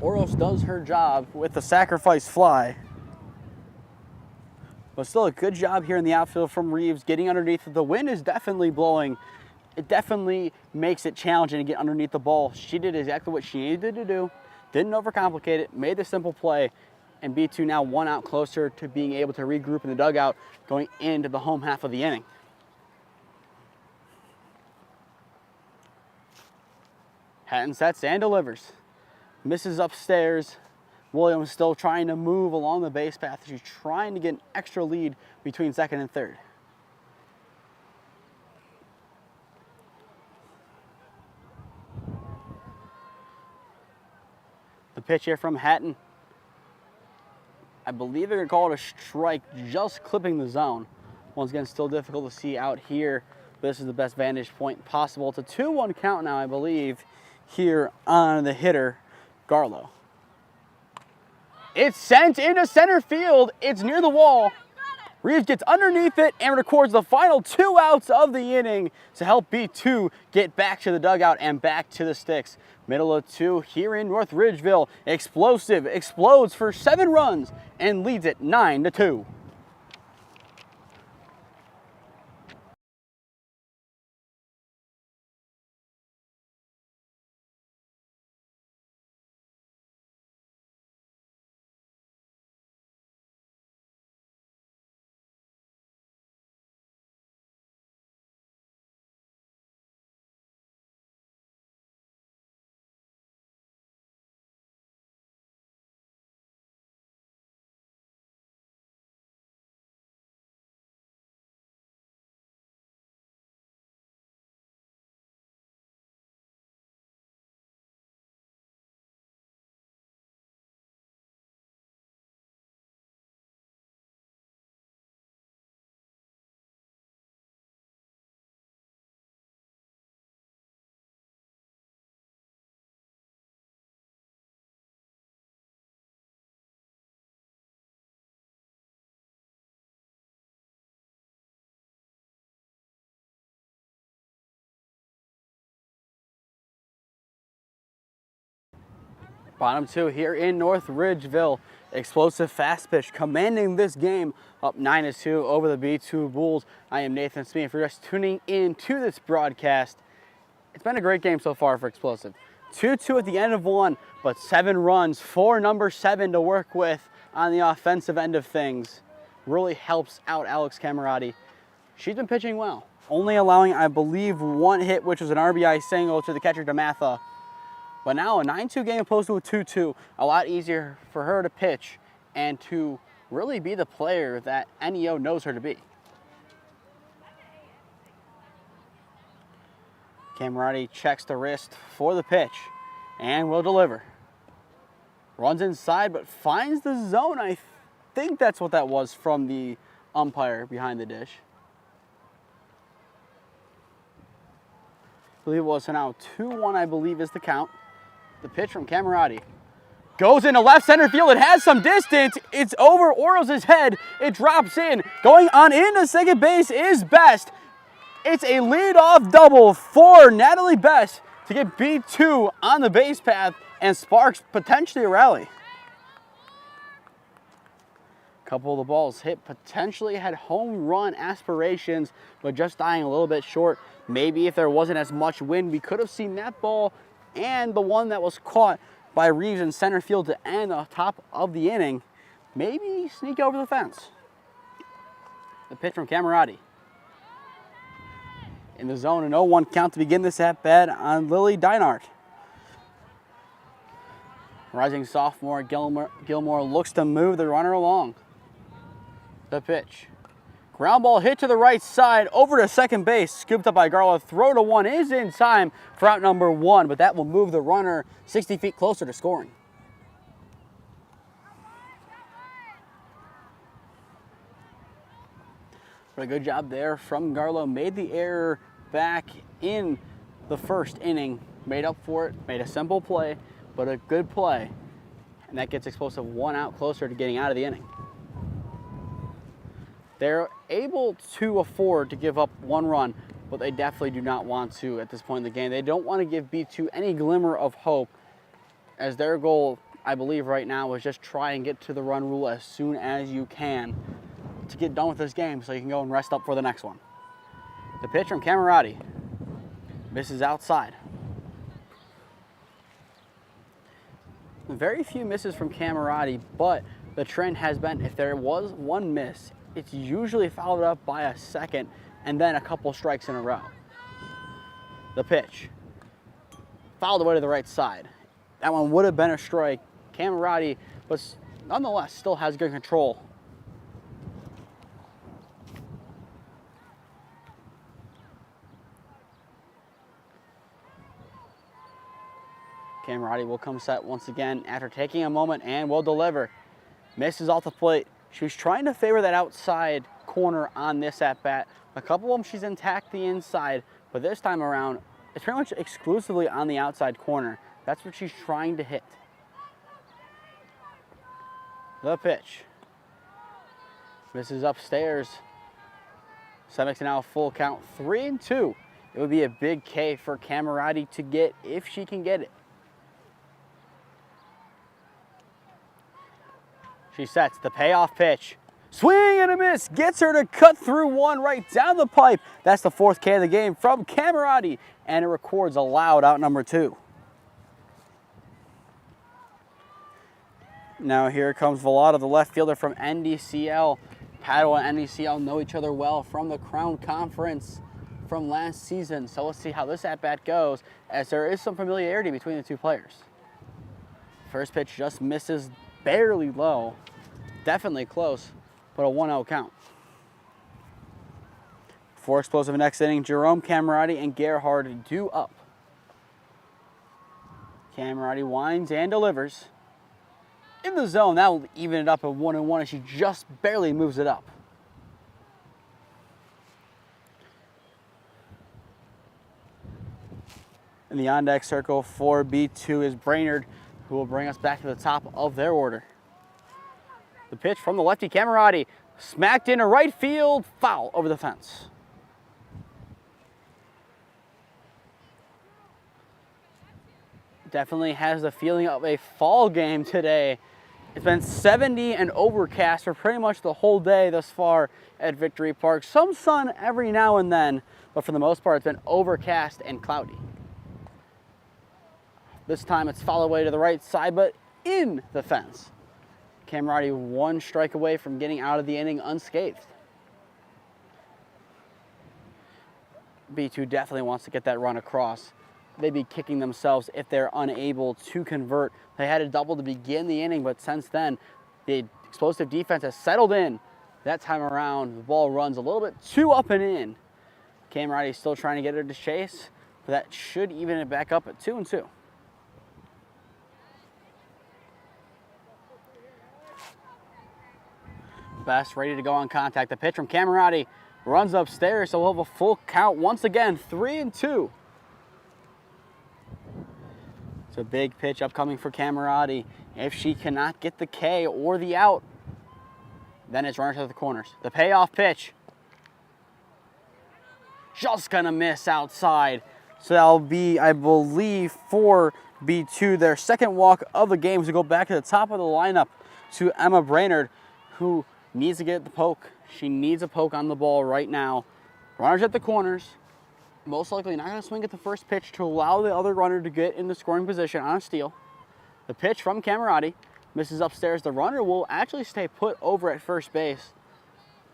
Oros does her job with the sacrifice fly. But still a good job here in the outfield from Reeves, getting underneath it. The wind is definitely blowing. It definitely makes it challenging to get underneath the ball. She did exactly what she needed to do. Didn't overcomplicate it, made the simple play, and B2 now 1 out closer to being able to regroup in the dugout going into the home half of the inning. Hatton sets and delivers. Misses upstairs. Williams still trying to move along the base path. She's trying to get an extra lead between second and third. The pitch here from Hatton. I believe they're going to call it a strike, just clipping the zone. Once again, still difficult to see out here. But this is the best vantage point possible. It's a 2-1 count now, I believe, here on the hitter, Garlow. It's sent into center field. It's near the wall. Reeves gets underneath it and records the final 2 outs of the inning to help B2 get back to the dugout and back to the sticks. Middle of 2 here in North Ridgeville. Explosive explodes for 7 runs and leads it 9-2. Bottom two here in North Ridgeville. Explosive fast pitch commanding this game, up 9-2 over the B2 Bulls. I am Nathan Smee. If you're just tuning in to this broadcast, it's been a great game so far for Explosive. 2-2 at the end of one, but 7 runs for number 7 to work with on the offensive end of things. Really helps out Alex Camerati. She's been pitching well, only allowing, I believe, 1 hit, which was an RBI single to the catcher DeMatha. But now a 9-2 game opposed to a 2-2, a lot easier for her to pitch and to really be the player that NEO knows her to be. Camerati checks the wrist for the pitch and will deliver. Runs inside but finds the zone. I think that's what that was from the umpire behind the dish. I believe it was. So now 2-1, I believe, is the count. The pitch from Camerati goes into left center field. It has some distance. It's over Orioles' head. It drops in. Going on into second base is Best. It's a leadoff double for Natalie Best to get B2 on the base path and sparks potentially a rally. A couple of the balls hit potentially had home run aspirations, but just dying a little bit short. Maybe if there wasn't as much wind, we could have seen that ball and the one that was caught by Reeves in center field to end the top of the inning, maybe sneak over the fence. The pitch from Camerati. In the zone, an 0-1 count to begin this at-bat on Lily Deinart. Rising sophomore Gilmore looks to move the runner along. The pitch. Ground ball hit to the right side, over to second base, scooped up by Garlow. Throw to 1 is in time for out number 1, but that will move the runner 60 feet closer to scoring. But a good job there from Garlow. Made the error back in the first inning. Made up for it, made a simple play, but a good play. And that gets Explosive 1 out closer to getting out of the inning. They're able to afford to give up 1 run, but they definitely do not want to at this point in the game. They don't want to give B2 any glimmer of hope, as their goal, I believe right now, is just try and get to the run rule as soon as you can to get done with this game so you can go and rest up for the next one. The pitch from Camerati misses outside. Very few misses from Camerati, but the trend has been if there was 1 miss, it's usually followed up by a second and then a couple strikes in a row. The pitch. Fouled away to the right side. That one would have been a strike. Camerati, but nonetheless, still has good control. Camerati will come set once again after taking a moment and will deliver. Misses off the plate. She was trying to favor that outside corner on this at-bat. A couple of them she's intact the inside, but this time around, it's pretty much exclusively on the outside corner. That's what she's trying to hit. The pitch. Misses upstairs. So that makes it now a full count, 3-2. It would be a big K for Camerati to get if she can get it. She sets the payoff pitch. Swing and a miss. Gets her to cut through 1 right down the pipe. That's the 4th K of the game from Camerati, and it records a loud out number 2. Now here comes Velada, the left fielder from NDCL. Padua and NDCL know each other well from the Crown Conference from last season. So let's see how this at-bat goes, as there is some familiarity between the 2 players. First pitch just misses barely low, definitely close, but a 1-0 count. For Explosive next inning, Jerome Camerati and Gerhard due up. Camerati winds and delivers. In the zone, that will even it up at 1-1 as she just barely moves it up. In the on-deck circle for B2 is Brainerd, who will bring us back to the top of their order. The pitch from the lefty Camerati, smacked into right field, foul over the fence. Definitely has the feeling of a fall game today. It's been 70 and overcast for pretty much the whole day thus far at Victory Park. Some sun every now and then, but for the most part, it's been overcast and cloudy. This time it's fouled away to the right side, but in the fence. Camerati one strike away from getting out of the inning unscathed. B2 definitely wants to get that run across. They'd be kicking themselves if they're unable to convert. They had a double to begin the inning, but since then, the explosive defense has settled in. That time around, the ball runs a little bit too up and in. Camerati still trying to get it to chase, but that should even it back up at 2-2. Best ready to go on contact. The pitch from Camerati runs upstairs, so we'll have a full count once again, 3-2. It's a big pitch upcoming for Camerati. If she cannot get the K or the out, then it's runners to the corners. The payoff pitch, just gonna miss outside. So that'll be, I believe, for B2, their second walk of the game to go back to the top of the lineup to Emma Brainerd, who needs to get the poke. She needs a poke on the ball right now. Runners at the corners. Most likely not going to swing at the first pitch to allow the other runner to get in the scoring position on a steal. The pitch from Camerati misses upstairs. The runner will actually stay put over at first base.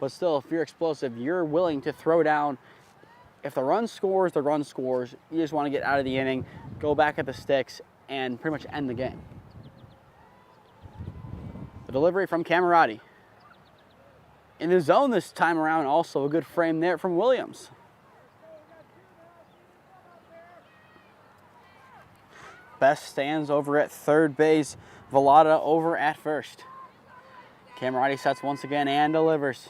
But still, if you're explosive, you're willing to throw down. If the run scores, the run scores. You just want to get out of the inning, go back at the sticks, and pretty much end the game. The delivery from Camerati. In the zone this time around, also a good frame there from Williams. Best stands over at third base. Velada over at first. Camerati sets once again and delivers.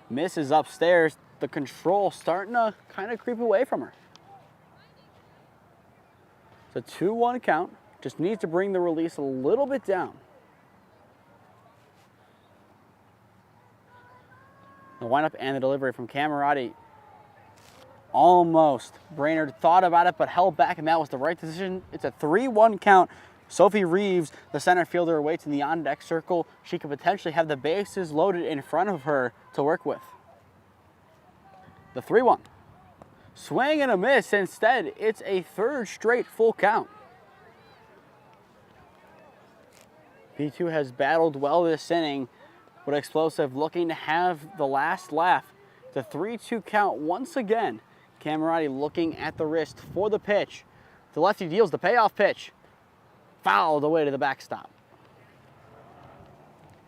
Misses upstairs. The control starting to kind of creep away from her. It's a 2-1 count. Just needs to bring the release a little bit down. The windup and the delivery from Camerati. Almost. Brainerd thought about it, but held back, and that was the right decision. It's a 3-1 count. Sophie Reeves, the center fielder, waits in the on-deck circle. She could potentially have the bases loaded in front of her to work with. The 3-1. Swing and a miss. Instead, it's a third straight full count. B2 has battled well this inning, but explosive looking to have the last laugh. The 3-2 count once again. Camerati looking at the wrist for the pitch. The lefty deals the payoff pitch. Fouled away to the backstop.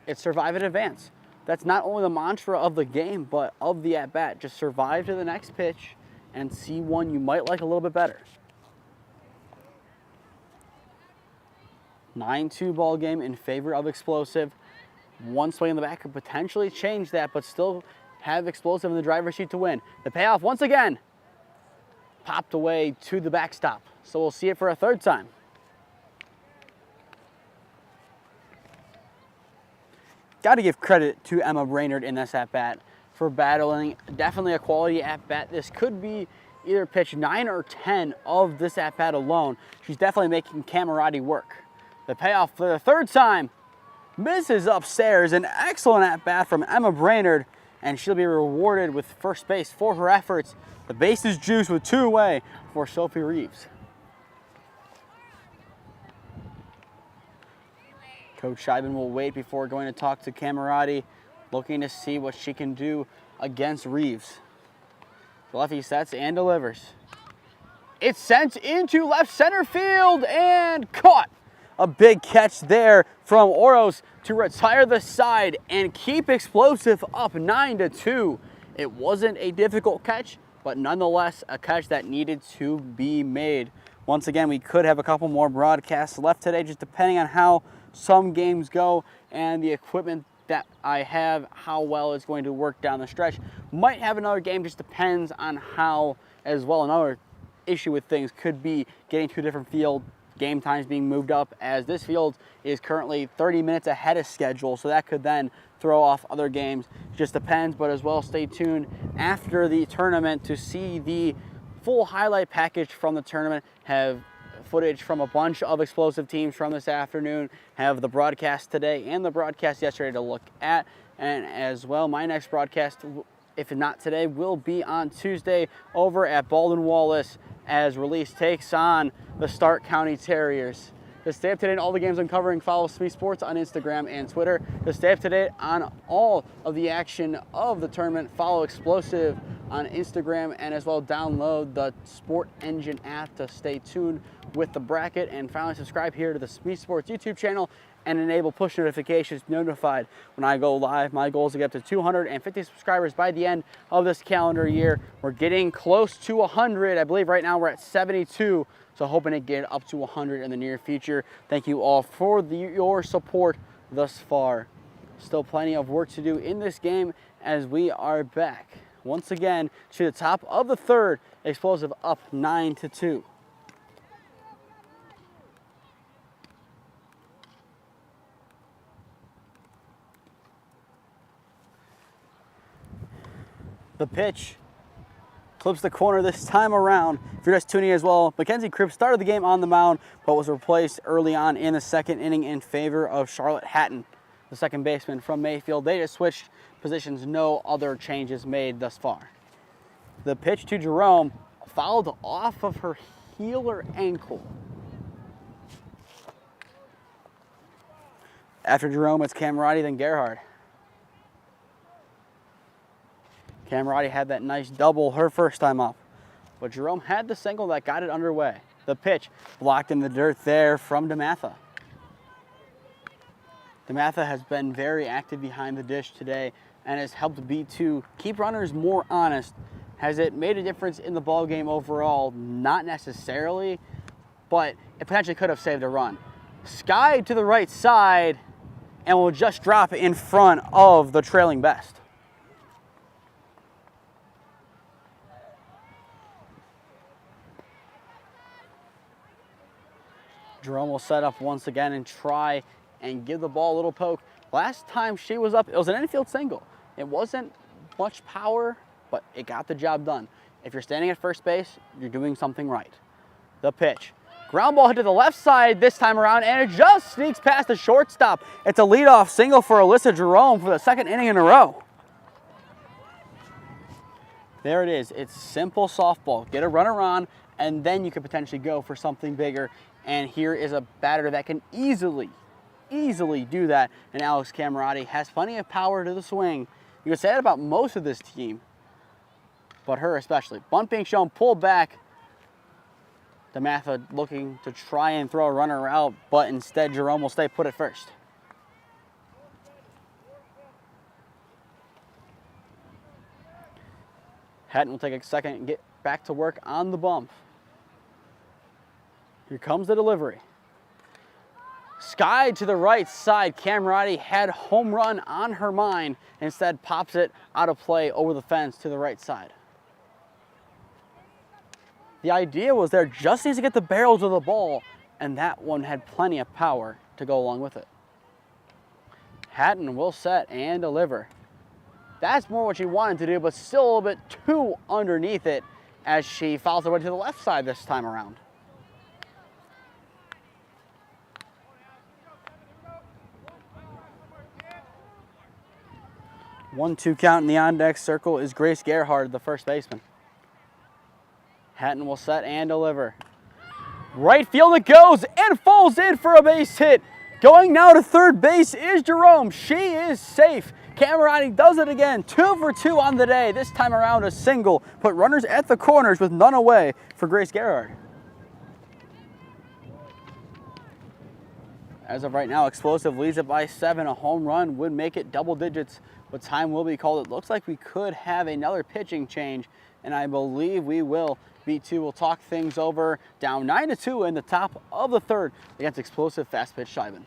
It's survive and advance. That's not only the mantra of the game, but of the at-bat. Just survive to the next pitch and see one you might like a little bit better. 9-2 ball game in favor of explosive. One swing in the back could potentially change that, but still have explosive in the driver's seat to win. The payoff once again popped away to the backstop. So we'll see it for a third time. Got to give credit to Emma Brainerd in this at-bat for battling. Definitely a quality at-bat. This could be either pitch 9 or 10 of this at-bat alone. She's definitely making Camerati work. The payoff for the third time misses upstairs. An excellent at-bat from Emma Brainerd, and she'll be rewarded with first base for her efforts. The base is juiced with 2 away for Sophie Reeves. Coach Shiban will wait before going to talk to Camerati, looking to see what she can do against Reeves. The lefty sets and delivers. It's sent into left center field and caught. A big catch there from Oros to retire the side and keep explosive up 9-2. It wasn't a difficult catch, but nonetheless a catch that needed to be made. Once again, we could have a couple more broadcasts left today, just depending on how some games go and the equipment that I have, how well it's going to work down the stretch. Might have another game, just depends on how as well. Another issue with things could be getting to a different field, game times being moved up, as this field is currently 30 minutes ahead of schedule, so that could then throw off other games. It just depends, but as well, stay tuned after the tournament to see the full highlight package from the tournament. Have footage from a bunch of explosive teams from this afternoon. Have the broadcast today and the broadcast yesterday to look at. And as well, my next broadcast, if not today, will be on Tuesday over at Baldwin Wallace as Release takes on the Stark County Terriers. To stay up to date on all the games I'm covering, follow SmeeSports on Instagram and Twitter. To stay up to date on all of the action of the tournament, follow Explosive on Instagram, and as well download the Sport Engine app to stay tuned with the bracket. And finally, subscribe here to the SmeeSports YouTube channel and enable push notifications to be notified when I go live. My goal is to get up to 250 subscribers by the end of this calendar year. We're getting close to 100. I believe right now we're at 72. So hoping to get up to 100 in the near future. Thank you all for your support thus far. Still plenty of work to do in this game as we are back once again to the top of the third. Explosive up 9-2. The pitch clips the corner this time around. If you're just tuning in as well, Mackenzie Cripps started the game on the mound, but was replaced early on in the second inning in favor of Charlotte Hatton, the second baseman from Mayfield. They just switched positions, no other changes made thus far. The pitch to Jerome, fouled off of her heel or ankle. After Jerome, it's Camerati, then Gerhard. Camerati had that nice double her first time up, but Jerome had the single that got it underway. The pitch blocked in the dirt there from DeMatha. DeMatha has been very active behind the dish today and has helped B2 keep runners more honest. Has it made a difference in the ball game overall? Not necessarily, but it potentially could have saved a run. Sky to the right side and will just drop in front of the trailing best. Jerome will set up once again and try and give the ball a little poke. Last time she was up, it was an infield single. It wasn't much power, but it got the job done. If you're standing at first base, you're doing something right. The pitch. Ground ball hit to the left side this time around, and it just sneaks past the shortstop. It's a leadoff single for Alyssa Jerome for the second inning in a row. There it is. It's simple softball. Get a runner on, and then you could potentially go for something bigger. And here is a batter that can easily do that. And Alex Camerati has plenty of power to the swing. You can say that about most of this team, but her especially. Bunt being shown, pulled back. DeMatha looking to try and throw a runner out, but instead Jerome will stay put at first. Hatton will take a second and get back to work on the bump. Here comes the delivery. Sky to the right side. Camerati had home run on her mind. Instead pops it out of play over the fence to the right side. The idea was there just needs to get the barrel to the ball, and that one had plenty of power to go along with it. Hatton will set and deliver. That's more what she wanted to do, but still a little bit too underneath it as she fouls her way to the left side this time around. 1-2 count in the on-deck circle is Grace Gerhard, the first baseman. Hatton will set and deliver. Right field it goes and falls in for a base hit. Going now to third base is Jerome. She is safe. Camerati does it again. 2 for 2 on the day. This time around a single. Put runners at the corners with none away for Grace Gerhard. As of right now, Explosive leads it by 7. A home run would make it double digits, but time will be called. It looks like we could have another pitching change, and I believe we will. B2 will talk things over, down 9-2 in the top of the third against Explosive Fastpitch Shiban.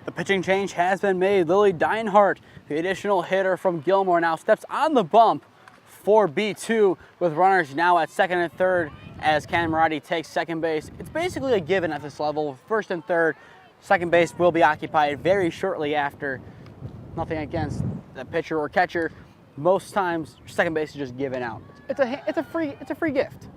The pitching change has been made. Lily Deinhardt, the additional hitter from Gilmore, now steps on the bump for B2 with runners now at second and third as Ken Marati takes second base. It's basically a given at this level. First and third, second base will be occupied very shortly after. Nothing against the pitcher or catcher. Most times, second base is just given out. It's a free gift.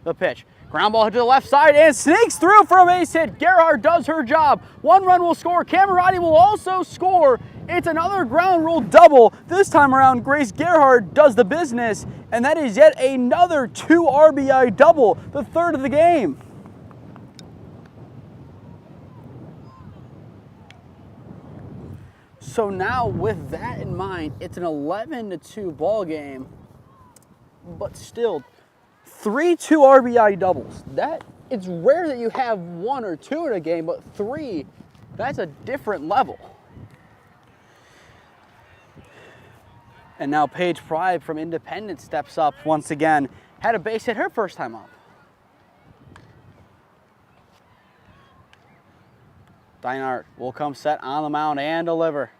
The pitch. Ground ball to the left side and sneaks through for a base hit. Gerhardt does her job. One run will score. Camerati will also score. It's another ground rule double. This time around, Grace Gerhardt does the business, and that is yet another 2 RBI double, the third of the game. So now with that in mind, it's an 11-2 ball game, but still 3 2 RBI doubles. It's rare that you have 1 or 2 in a game, but 3, that's a different level. And now Paige Pride from Independent steps up once again. Had a base hit her first time up. Deinhardt will come set on the mound and deliver.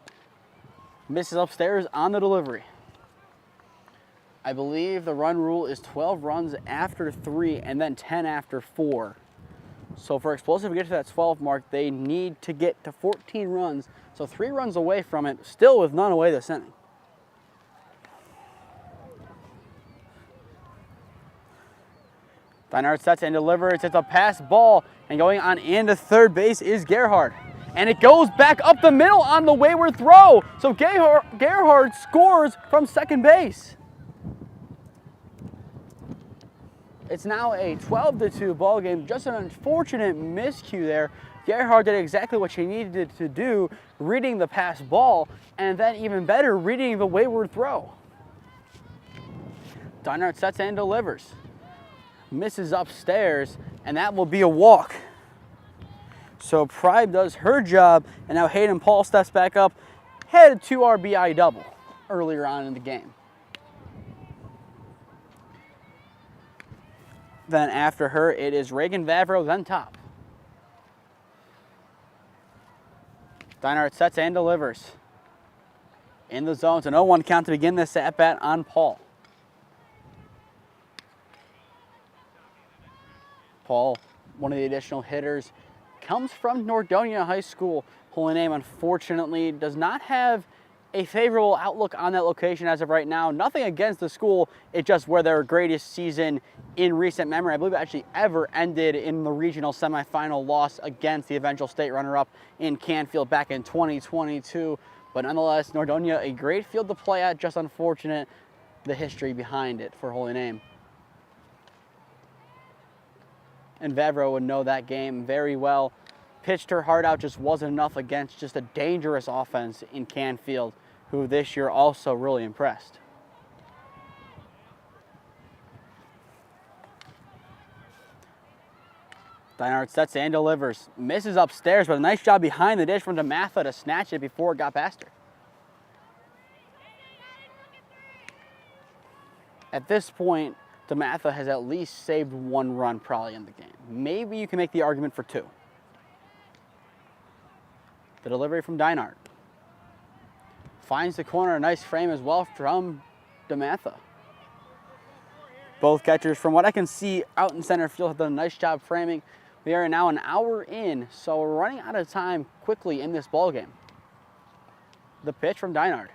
Misses upstairs on the delivery. I believe the run rule is 12 runs after 3 and then 10 after 4. So for Explosive to get to that 12 mark, they need to get to 14 runs. So 3 runs away from it, still with none away this inning. Deinhardt sets and delivers. It's a pass ball, and going on into third base is Gerhardt. And it goes back up the middle on the wayward throw. So Gerhardt scores from second base. It's now a 12-2 ball game. Just an unfortunate miscue there. Gerhardt did exactly what she needed to do, reading the pass ball, and then even better, reading the wayward throw. Deinhardt sets and delivers. Misses upstairs, and that will be a walk. So Pride does her job, and now Hayden Paul steps back up. Had a 2 RBI double earlier on in the game. Then after her, it is Reagan Vavro, then top. Deinhardt sets and delivers. In the zone, it's an 0-1 count to begin this at-bat on Paul. Paul, one of the additional hitters, comes from Nordonia High School. Holy Name, unfortunately, does not have a favorable outlook on that location as of right now. Nothing against the school, it's just where their greatest season in recent memory, I believe it actually ever ended in the regional semifinal loss against the eventual state runner-up in Canfield back in 2022. But nonetheless, Nordonia, a great field to play at, just unfortunate the history behind it for Holy Name. And Vavro would know that game very well. Pitched her heart out, just wasn't enough against just a dangerous offense in Canfield, who this year also really impressed. Deinhardt sets and delivers. Misses upstairs, but a nice job behind the dish from DeMatha to snatch it before it got past her. At this point, DeMatha has at least saved 1 run probably in the game. Maybe you can make the argument for 2. The delivery from Deinhardt. Finds the corner, a nice frame as well from DeMatha. Both catchers, from what I can see out in center field, have done a nice job framing. We are now an hour in, so we're running out of time quickly in this ball game. The pitch from Deinhardt.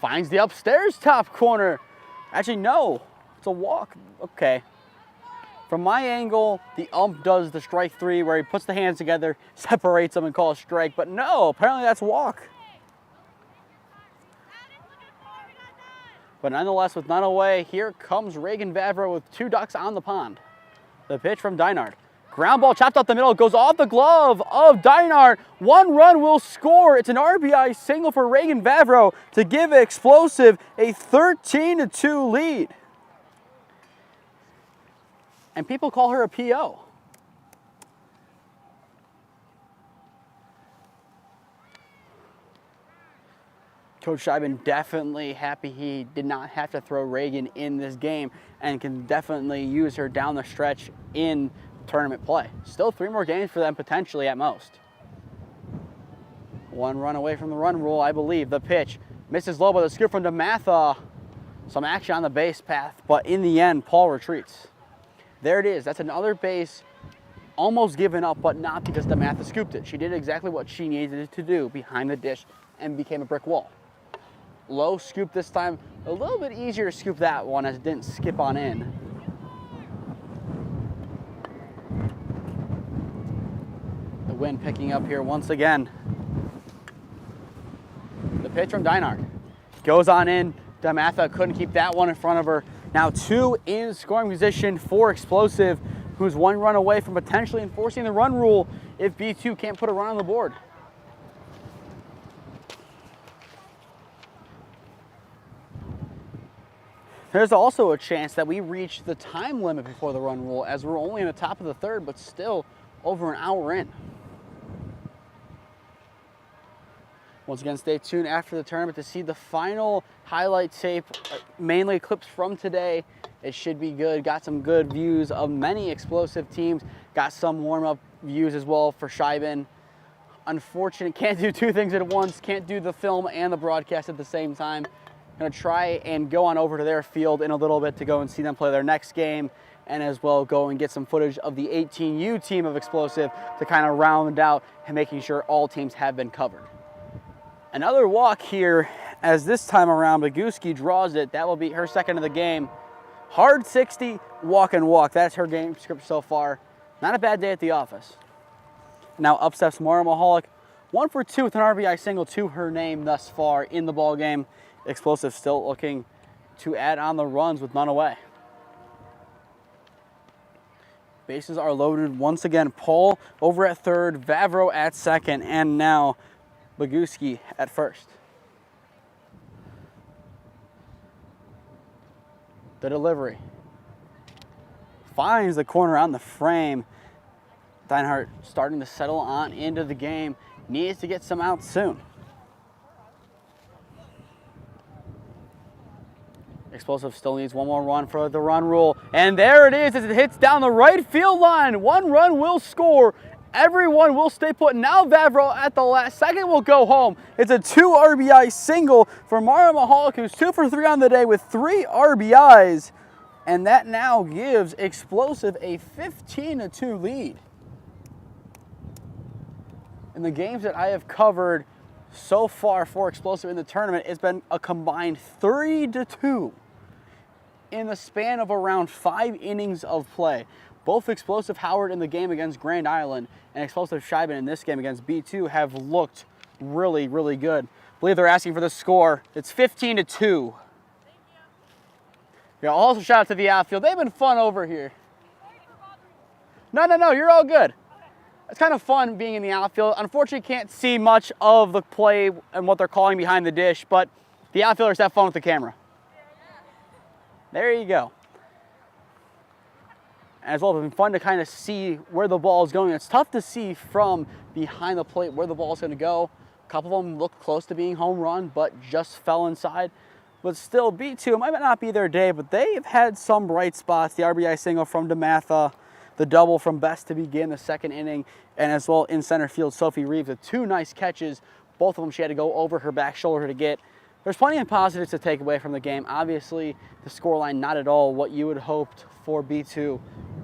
Finds the upstairs top corner. Actually, no. It's a walk. Okay. From my angle, the ump does the strike 3 where he puts the hands together, separates them, and calls strike. But no, apparently that's walk. But nonetheless, with none away, here comes Reagan Vavro with 2 ducks on the pond. The pitch from Deinhardt. Ground ball chopped up the middle, goes off the glove of Deinhardt. 1 run will score. It's an RBI single for Reagan Vavro to give Explosive a 13-2 lead. And people call her a PO. Coach Shiban definitely happy he did not have to throw Reagan in this game and can definitely use her down the stretch in tournament play. Still 3 more games for them potentially at most. 1 run away from the run rule, I believe. The pitch misses low, but the scoop from DeMatha. Some action on the base path, but in the end, Paul retreats. There it is. That's another base almost given up, but not because DeMatha scooped it. She did exactly what she needed to do behind the dish and became a brick wall. Low scoop this time. A little bit easier to scoop that one as it didn't skip on in. The wind picking up here once again. The pitch from Dinard goes on in. DeMatha couldn't keep that one in front of her. Now 2 in scoring position for Explosive, who's 1 run away from potentially enforcing the run rule if B2 can't put a run on the board. There's also a chance that we reach the time limit before the run rule, as we're only in the top of the 3rd, but still over an hour in. Once again, stay tuned after the tournament to see the final highlight tape, mainly clips from today. It should be good. Got some good views of many Explosive teams. Got some warm-up views as well for Shiban. Unfortunate, can't do 2 things at once. Can't do the film and the broadcast at the same time. Gonna try and go on over to their field in a little bit to go and see them play their next game, and as well go and get some footage of the 18U team of Explosive to kind of round out and making sure all teams have been covered. Another walk here, as this time around Boguski draws it. That will be her 2nd of the game. Hard 60, walk and walk. That's her game script so far. Not a bad day at the office. Now up steps Mara Mahalik, 1 for 2 with an RBI single to her name thus far in the ball game. Explosive still looking to add on the runs with none away. Bases are loaded once again. Paul over at 3rd, Vavro at 2nd, and now Boguski at 1st. The delivery finds the corner on the frame. Dinehart starting to settle on into the game. Needs to get some outs soon. Explosive still needs 1 more run for the run rule. And there it is as it hits down the right field line. 1 run will score. Everyone will stay put. Now Vavro at the last second will go home. It's a 2 RBI single for Mara Mahalik, who's 2 for 3 on the day with 3 RBIs. And that now gives Explosive a 15-2 lead. In the games that I have covered so far for Explosive in the tournament, it's been a combined 3-2 in the span of around 5 innings of play. Both Explosive Howard in the game against Grand Island and Explosive Shiban in this game against B2 have looked really, really good. I believe they're asking for the score. It's 15-2. Yeah, also shout out to the outfield. They've been fun over here. No, you're all good. It's kind of fun being in the outfield. Unfortunately, can't see much of the play and what they're calling behind the dish, but the outfielders have fun with the camera. There you go. As well, it's been fun to kind of see where the ball is going. It's tough to see from behind the plate where the ball is going to go. A couple of them looked close to being home run, but just fell inside. But still, B2, it might not be their day, but they've had some bright spots. The RBI single from DeMatha, the double from Best to begin the 2nd inning, and as well in center field, Sophie Reeves with 2 nice catches. Both of them she had to go over her back shoulder to get. There's plenty of positives to take away from the game. Obviously, the scoreline not at all what you would hoped for B2,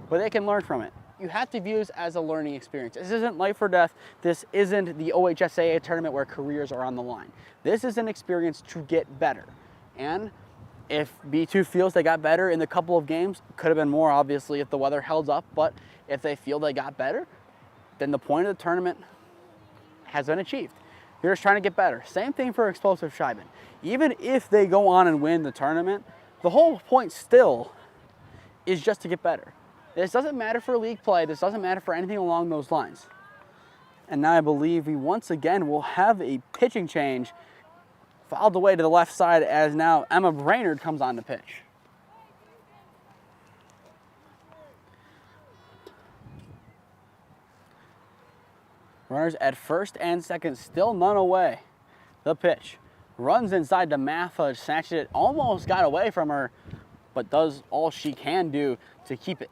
but they can learn from it. You have to view this as a learning experience. This isn't life or death. This isn't the OHSAA tournament where careers are on the line. This is an experience to get better. And if B2 feels they got better in the couple of games, could have been more obviously if the weather held up, but if they feel they got better, then the point of the tournament has been achieved. You're just trying to get better. Same thing for Explosive Shiban. Even if they go on and win the tournament, the whole point still is just to get better. This doesn't matter for league play. This doesn't matter for anything along those lines. And now I believe we once again will have a pitching change, fouled away to the left side as now Emma Brainerd comes on to pitch. Runners at 1st and 2nd, still none away. The pitch. Runs inside to Matha, snatches it, almost got away from her, but does all she can do to keep it.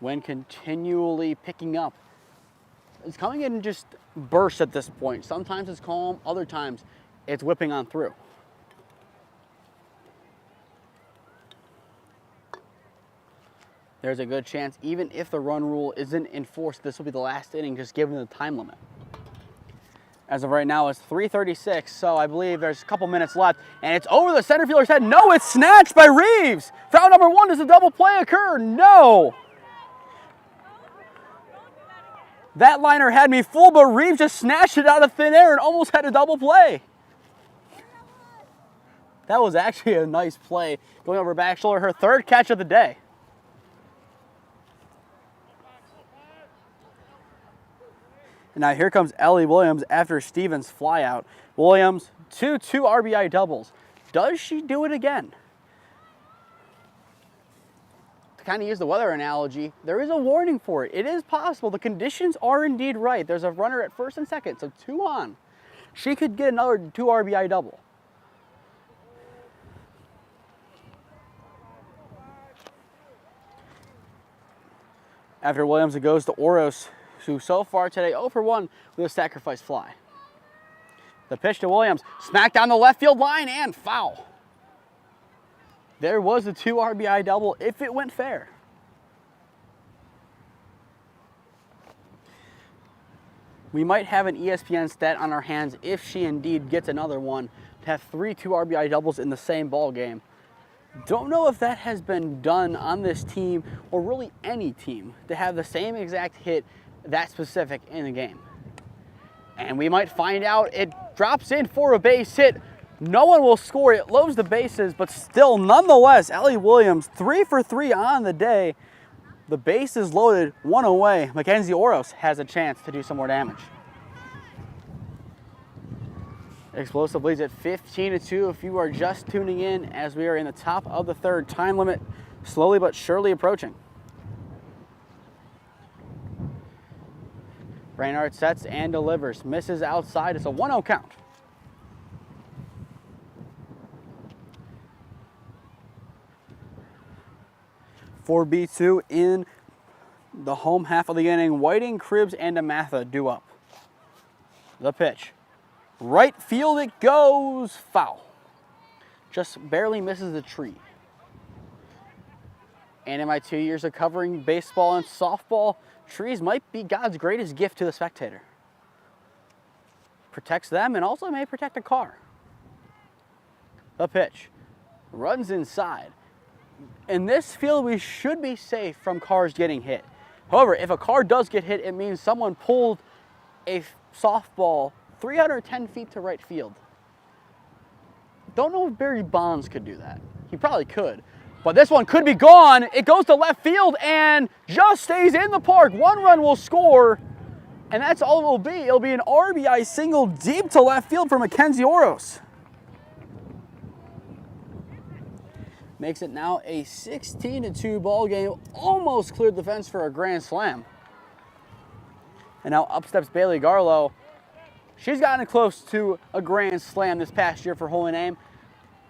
Wind continually picking up It's coming in just bursts at this point. Sometimes it's calm, other times it's whipping on through. There's a good chance, even if the run rule isn't enforced, this will be the last inning, just given the time limit. As of right now, it's 3:36, so I believe there's a couple minutes left, and it's over the center fielder's head. No, it's snatched by Reeves. Foul number 1, does a double play occur? No. That liner had me fooled, but Reeves just snatched it out of thin air and almost had a double play. That was actually a nice play, going over back shoulder, her 3rd catch of the day. And now here comes Ellie Williams after Stevens' flyout. Williams, 2 RBI doubles. Does she do it again? To kind of use the weather analogy, there is a warning for it. It is possible. The conditions are indeed right. There's a runner at 1st and 2nd, so 2 on. She could get another 2 RBI double. After Williams, it goes to Oros, who so far today 0 for 1 with a sacrifice fly. The pitch to Williams, smacked down the left field line and foul. There was a 2 RBI double if it went fair. We might have an ESPN stat on our hands if she indeed gets another one to have 3 2 RBI doubles in the same ball game. Don't know if that has been done on this team or really any team to have the same exact hit that specific in a game. And we might find out. It drops in for a base hit. No one will score. It loads the bases, but still, nonetheless, Ellie Williams 3 for 3 on the day. The base is loaded, 1 away. Mackenzie Oros has a chance to do some more damage. Explosive leads at 15-2 if you are just tuning in, as we are in the top of the 3rd. Time limit slowly but surely approaching. Brainard sets and delivers. Misses outside. It's a 1-0 count. For B2 in the home half of the inning, Whiting, Cribbs, and Amatha due up. The pitch. Right field it goes. Foul. Just barely misses the tree. And in my 2 years of covering baseball and softball, trees might be God's greatest gift to the spectator. Protects them and also may protect a car. The pitch. Runs inside. In this field, we should be safe from cars getting hit. However, if a car does get hit, it means someone pulled a softball 310 feet to right field. Don't know if Barry Bonds could do that. He probably could. But this one could be gone. It goes to left field and just stays in the park. 1 run will score, and that's all it will be. It'll be an RBI single deep to left field for Mackenzie Oros. Makes it now a 16-2 ball game. Almost cleared the fence for a grand slam. And now up steps Bailey Garlow. She's gotten close to a grand slam this past year for Holy Name.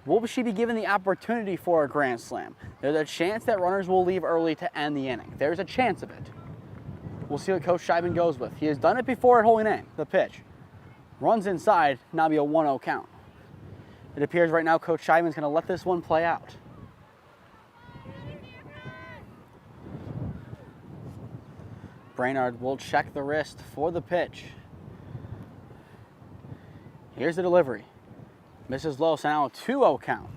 Will she be given the opportunity for a grand slam? There's a chance that runners will leave early to end the inning. There's a chance of it. We'll see what Coach Shiban goes with. He has done it before at Holy Name. The pitch. Runs inside, now be a 1-0 count. It appears right now Coach Shiban's going to let this one play out. Brainard will check the wrist for the pitch. Here's the delivery. Misses low, so now a 2-0 count.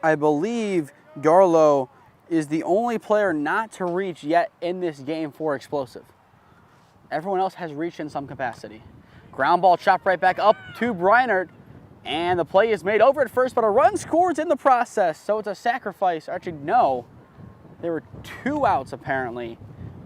I believe Garlow is the only player not to reach yet in this game for explosive. Everyone else has reached in some capacity. Ground ball chopped right back up to Brainard, and the play is made over at first, but a run scores in the process, so it's a sacrifice. Actually, no. There were 2 outs apparently.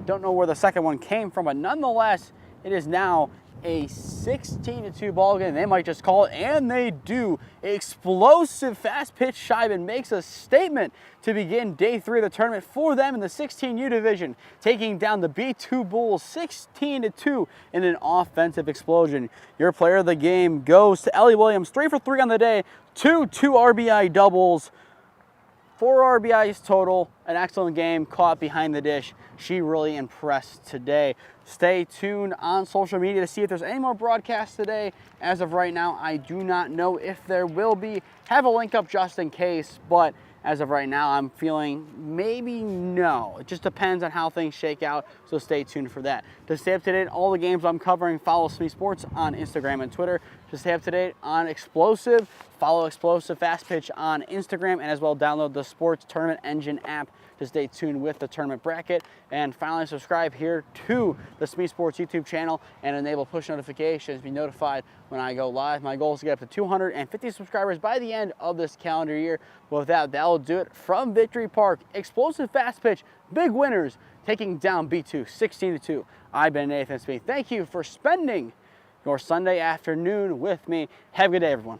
Don't know where the second one came from, but nonetheless, it is now a 16-2 ball game. They might just call it, and they do. Explosive Fastpitch Shiban makes a statement to begin day 3 of the tournament for them in the 16U division, taking down the B2 Bulls 16-2 in an offensive explosion. Your player of the game goes to Ellie Williams, 3 for 3 on the day, 2 RBI doubles. 4 RBIs total, an excellent game, caught behind the dish. She really impressed today. Stay tuned on social media to see if there's any more broadcasts today. As of right now, I do not know if there will be. Have a link up just in case, but as of right now, I'm feeling maybe no. It just depends on how things shake out, so stay tuned for that. To stay up to date on all the games I'm covering, follow SmeeSports on Instagram and Twitter. To stay up to date on Explosive, follow Explosive Fastpitch on Instagram, and as well download the Sports Tournament Engine app to stay tuned with the tournament bracket. And finally, subscribe here to the SmeeSports YouTube channel and enable push notifications to be notified when I go live. My goal is to get up to 250 subscribers by the end of this calendar year. But with that, that'll do it from Victory Park. Explosive fast pitch, big winners, taking down B2 16-2. I've been Nathan Smee. Thank you for spending your Sunday afternoon with me. Have a good day, everyone.